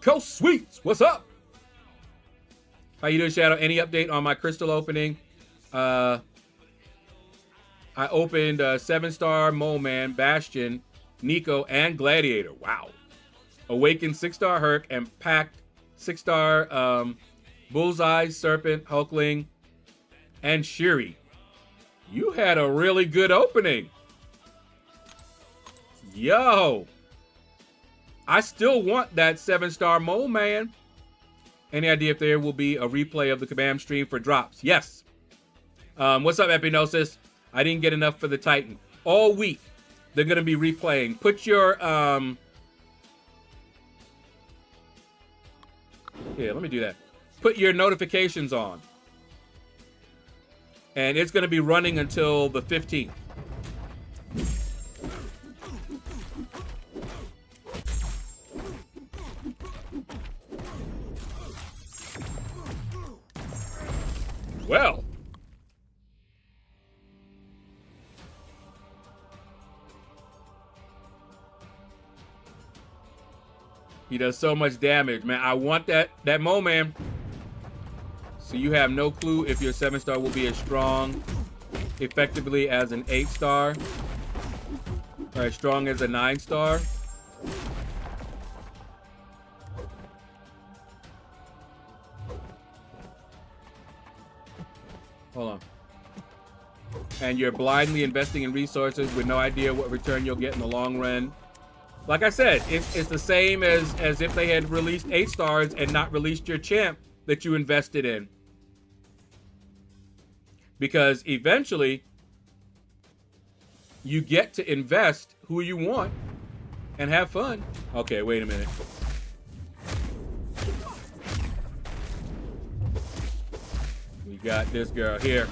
Coast Sweets, what's up? How you doing, Shadow? Any update on my crystal opening? I opened 7-star Mole Man, Bastion, Nico, and Gladiator. Wow. Awakened 6-star Herc and packed 6-star Bullseye, Serpent, Hulkling, and Shuri. You had a really good opening. Yo. I still want that 7-star Mole Man. Any idea if there will be a replay of the Kabam stream for drops? Yes. What's up, Epinosis? I didn't get enough for the Titan. All week, they're going to be replaying. Put your... Here, let me do that. Put your notifications on. And it's going to be running until the 15th. Well. He does so much damage, man. I want that Mo man. So you have no clue if your 7-star will be as strong effectively as an 8-star or as strong as a 9-star. Hold on. And you're blindly investing in resources with no idea what return you'll get in the long run. Like I said, it's the same as if they had released 8-stars and not released your champ that you invested in. Because eventually, you get to invest who you want and have fun. Okay, wait a minute. We got this girl here.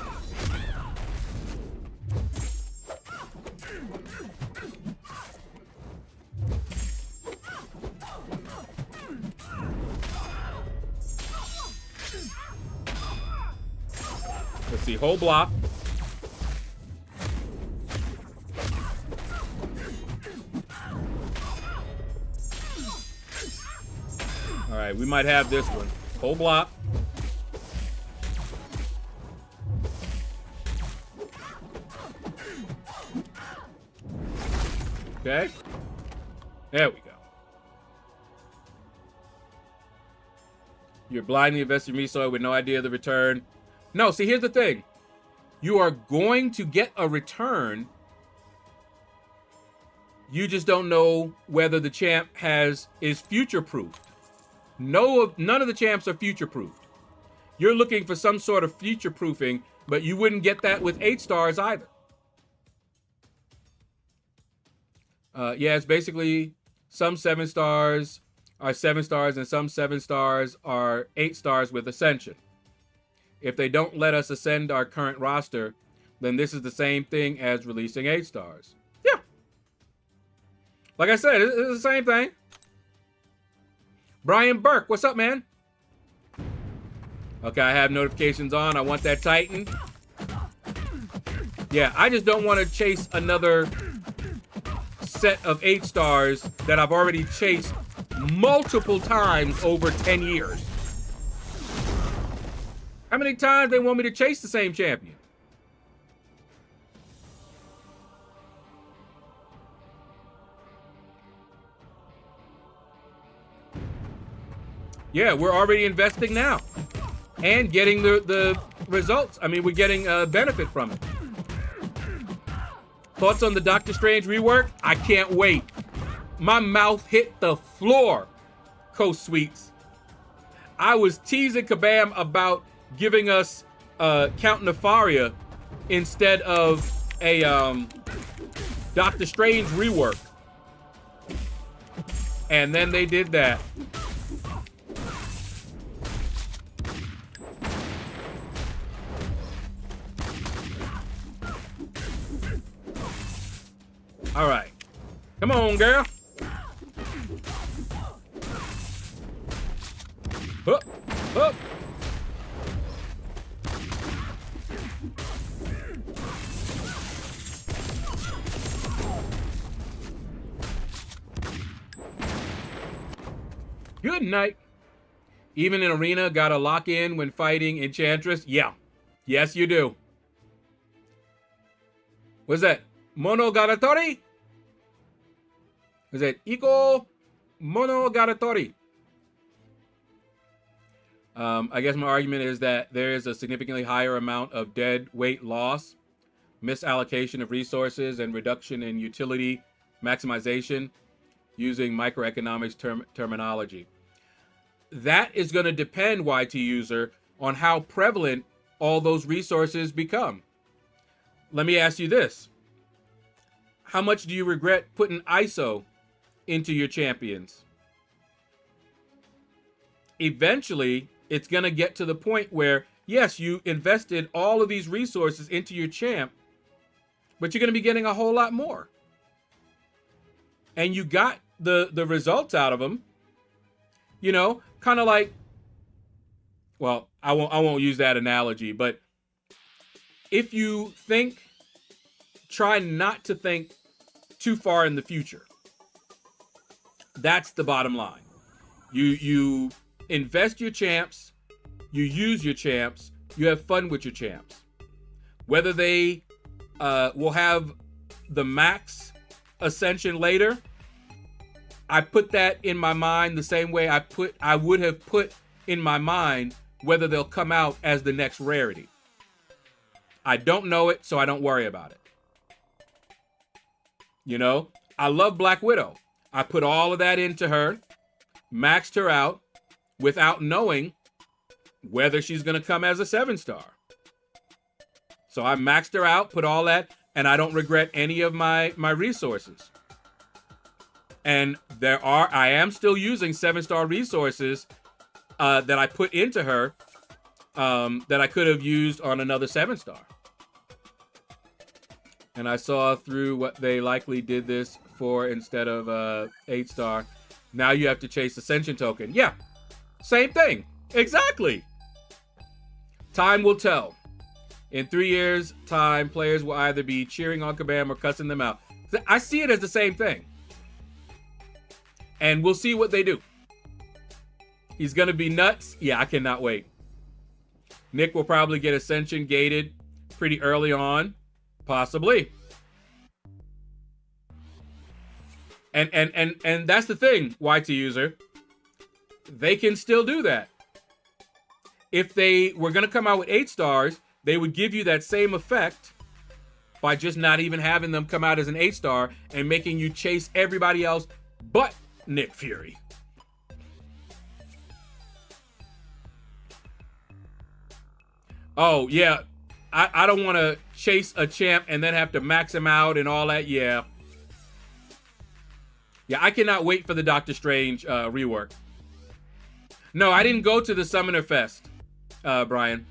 Let's see, whole block. All right, we might have this one. Whole block. Okay. There we go. You're blindly investing resource with no idea of the return. No, see, here's the thing. You are going to get a return. You just don't know whether the champ is future-proofed. None of the champs are future-proofed. You're looking for some sort of future-proofing, but you wouldn't get that with 8-stars either. Yeah, it's basically some 7-stars are 7-stars and some 7-stars are 8-stars with Ascension. If they don't let us ascend our current roster, then this is the same thing as releasing 8-stars. Yeah. Like I said, it's the same thing. Brian Burke, what's up, man? Okay, I have notifications on. I want that Titan. Yeah, I just don't want to chase another set of 8-stars that I've already chased multiple times over 10 years. How many times they want me to chase the same champion? Yeah, we're already investing now and getting the results. I mean, we're getting benefit from it. Thoughts on the Doctor Strange rework? I can't wait. My mouth hit the floor, Coast Sweets. I was teasing Kabam about giving us Count Nefaria instead of a Doctor Strange rework. And then they did that. All right. Come on, girl. Up, up. Good night. Even in arena, gotta lock in when fighting Enchantress? Yeah. Yes, you do. What's that? Monogatari? Is it Iko Monogatari? I guess my argument is that there is a significantly higher amount of dead weight loss, misallocation of resources, and reduction in utility maximization using microeconomics terminology. That is going to depend, YT user, on how prevalent all those resources become. Let me ask you this. How much do you regret putting ISO into your champions? Eventually, it's going to get to the point where, yes, you invested all of these resources into your champ, but you're going to be getting a whole lot more. And you got the results out of them, you know, kind of like, well, I won't use that analogy, but if you think, try not to think too far in the future. That's the bottom line. You invest your champs, you use your champs, you have fun with your champs. Whether they will have the max ascension later, I put that in my mind the same way I would have put in my mind whether they'll come out as the next rarity. I don't know it, so I don't worry about it. You know, I love Black Widow. I put all of that into her, maxed her out without knowing whether she's going to come as a 7-star. So I maxed her out, put all that, and I don't regret any of my resources. And I am still using 7-star resources that I put into her that I could have used on another 7-star. And I saw through what they likely did this for instead of 8-star. Now you have to chase Ascension token. Yeah, same thing. Exactly. Time will tell. In 3 years' time, players will either be cheering on Kabam or cussing them out. I see it as the same thing. And we'll see what they do. He's going to be nuts. Yeah, I cannot wait. Nick will probably get Ascension gated pretty early on. Possibly. And that's the thing, YT user. They can still do that. If they were going to come out with 8 stars, they would give you that same effect by just not even having them come out as an 8-star and making you chase everybody else but Nick Fury. Oh, yeah. I don't want to chase a champ and then have to max him out and all that. Yeah. Yeah, I cannot wait for the Doctor Strange rework. No, I didn't go to the Summoner Fest, Brian.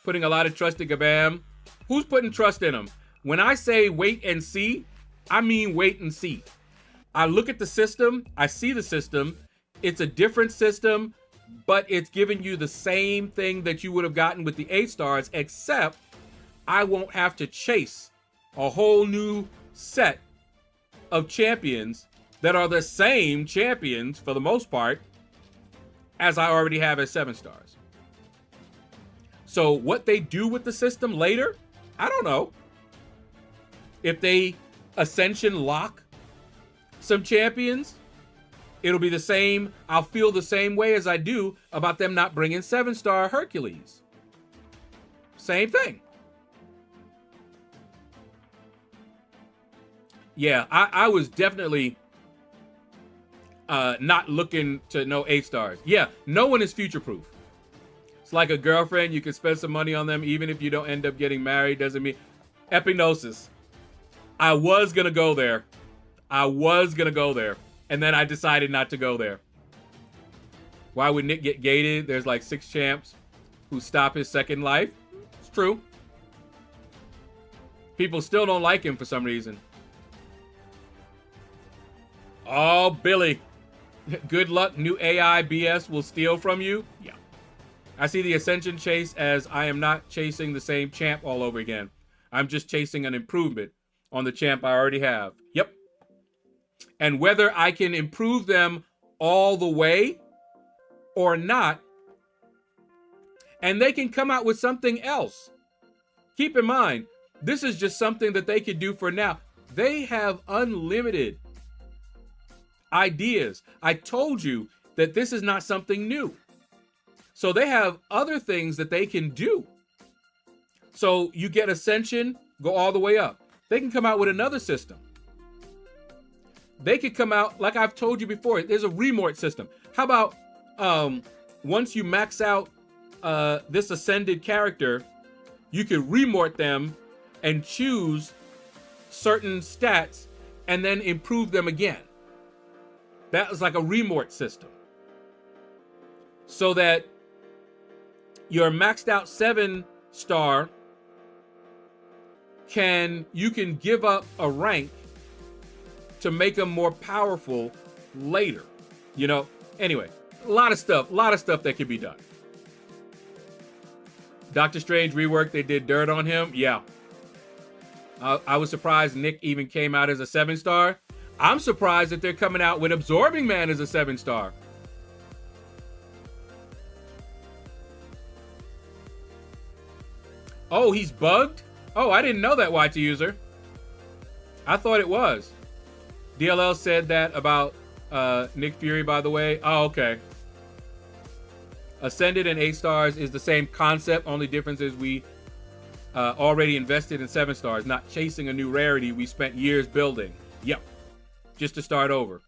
Putting a lot of trust in Kabam. Who's putting trust in him? When I say wait and see, I mean wait and see. I look at the system. I see the system. It's a different system, but it's giving you the same thing that you would have gotten with the 8 stars, except I won't have to chase a whole new set of champions that are the same champions for the most part as I already have as 7 stars. So what they do with the system later, I don't know. If they Ascension lock some champions, it'll be the same. I'll feel the same way as I do about them not bringing 7-star Hercules. Same thing. Yeah, I was definitely not looking to no 8 stars. Yeah, no one is future-proof. It's like a girlfriend. You can spend some money on them even if you don't end up getting married. Doesn't mean... Epignosis. I was going to go there. And then I decided not to go there. Why would Nick get gated? There's like 6 champs who stop his second life. It's true. People still don't like him for some reason. Oh, Billy. Good luck. New AI BS will steal from you. Yeah. I see the Ascension chase as I am not chasing the same champ all over again. I'm just chasing an improvement on the champ I already have. Yep. And whether I can improve them all the way or not, and they can come out with something else. Keep in mind, this is just something that they could do for now. They have unlimited ideas. I told you that this is not something new. So they have other things that they can do. So you get Ascension, go all the way up. They can come out with another system. They could come out, like I've told you before, there's a remort system. How about once you max out this ascended character, you could remort them and choose certain stats and then improve them again. That was like a remort system. So that your maxed out 7-star you can give up a rank to make them more powerful later. You know, anyway, a lot of stuff that could be done. Doctor Strange rework, they did dirt on him. Yeah. I was surprised Nick even came out as a 7-star. I'm surprised that they're coming out with Absorbing Man as a 7-star. Oh, he's bugged? Oh, I didn't know that, YT user. I thought it was. DLL said that about Nick Fury, by the way. Oh, okay. Ascended and 8 stars is the same concept. Only difference is we already invested in 7 stars, not chasing a new rarity we spent years building. Yep. Just to start over.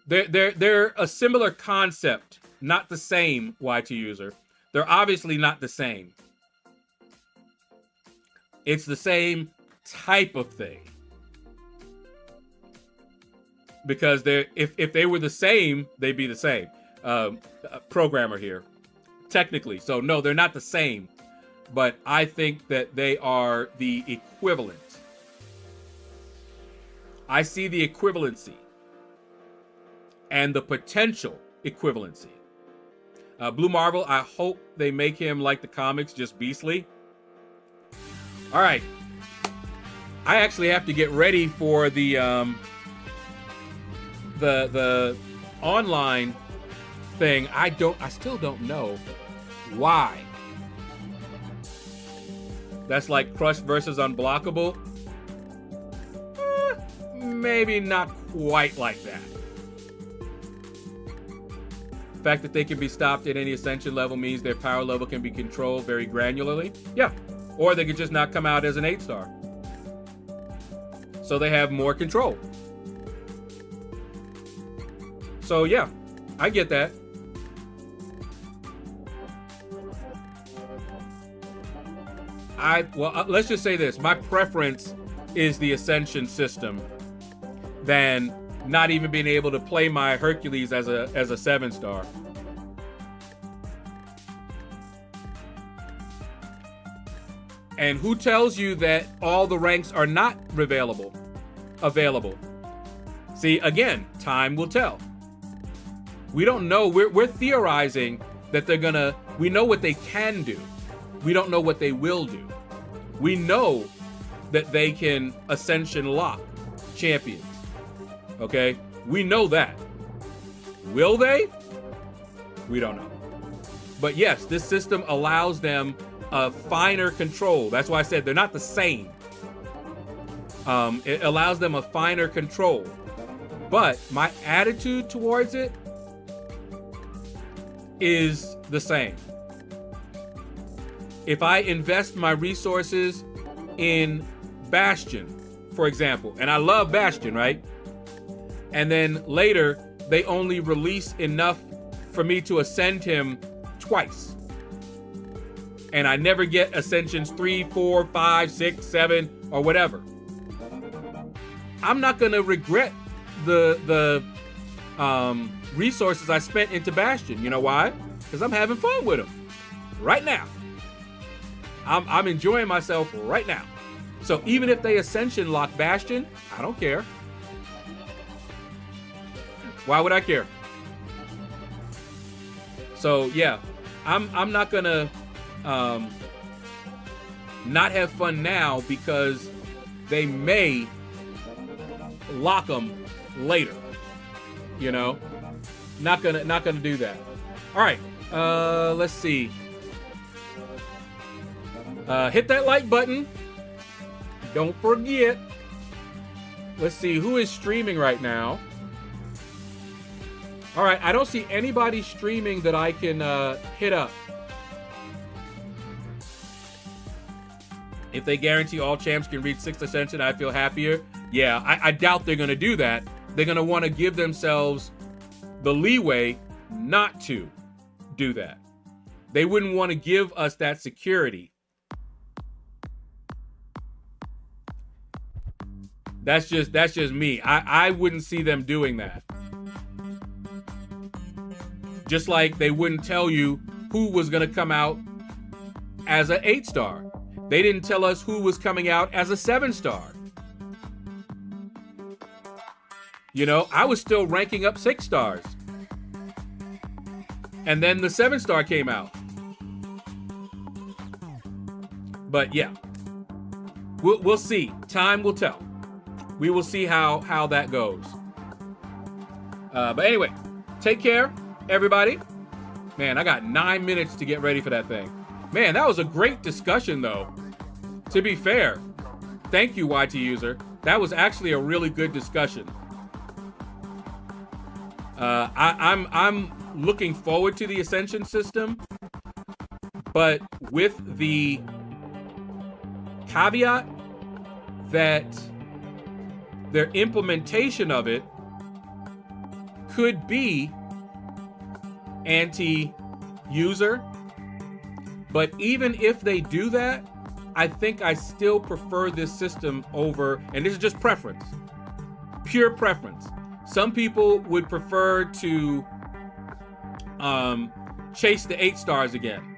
They're a similar concept, not the same, YT user. They're obviously not the same. It's the same type of thing. Because if they were the same, they'd be the same. Programmer here, technically. So no, they're not the same. But I think that they are the equivalent. I see the equivalency. And the potential equivalency. Blue Marvel, I hope they make him like the comics, just beastly. All right. I actually have to get ready for the online thing. I still don't know why. That's like Crush versus Unblockable. Maybe not quite like that. The fact that they can be stopped at any ascension level means their power level can be controlled very granularly. Yeah. Or they could just not come out as an 8 star. So they have more control. So yeah, I get that. Let's just say this. My preference is the Ascension system than not even being able to play my Hercules as a 7 star. And who tells you that all the ranks are not available? See, again, time will tell. We don't know. We're theorizing that they're gonna. We know what they can do. We don't know what they will do. We know that they can Ascension lock champions. Okay? We know that. Will they? We don't know. But yes, this system allows them a finer control. That's why I said they're not the same. It allows them a finer control. But my attitude towards it is the same. If I invest my resources in Bastion, for example, and I love Bastion, right? And then later, they only release enough for me to ascend him twice. And I never get Ascensions 3, 4, 5, 6, 7, or whatever. I'm not gonna regret the resources I spent into Bastion. You know why? Because I'm having fun with him right now. I'm enjoying myself right now. So even if they Ascension lock Bastion, I don't care. Why would I care? So yeah, I'm not gonna not have fun now because they may lock them later. You know, not gonna do that. All right, let's see. Hit that like button. Don't forget. Let's see who is streaming right now. All right, I don't see anybody streaming that I can hit up. If they guarantee all champs can reach 6th Ascension, I feel happier. Yeah, I doubt they're going to do that. They're going to want to give themselves the leeway not to do that. They wouldn't want to give us that security. That's just me. I wouldn't see them doing that. Just like they wouldn't tell you who was going to come out as an 8 star. They didn't tell us who was coming out as a 7 star. You know, I was still ranking up 6 stars. And then the 7 star came out. But yeah, we'll see. Time will tell. We will see how that goes. But anyway, take care, everybody. Man, I got 9 minutes to get ready for that thing. Man, that was a great discussion, though. To be fair, thank you, YT user. That was actually a really good discussion. I'm looking forward to the Ascension system, but with the caveat that their implementation of it could be anti-user. But even if they do that, I think I still prefer this system over, and this is just preference, pure preference. Some people would prefer to chase the 8 stars again.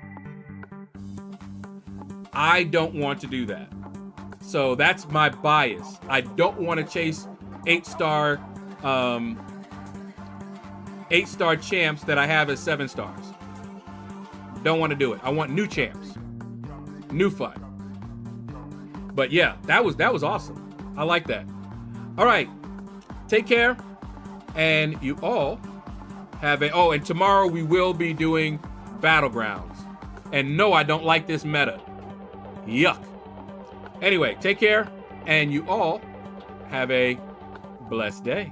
I don't want to do that. So that's my bias. I don't want to chase 8-star champs that I have as 7 stars. Don't want to do it. I want new champs. New fun. But yeah, that was awesome. I like that. All right. Take care. And you all have and tomorrow we will be doing Battlegrounds. And no, I don't like this meta. Yuck. Anyway, take care. And you all have a blessed day.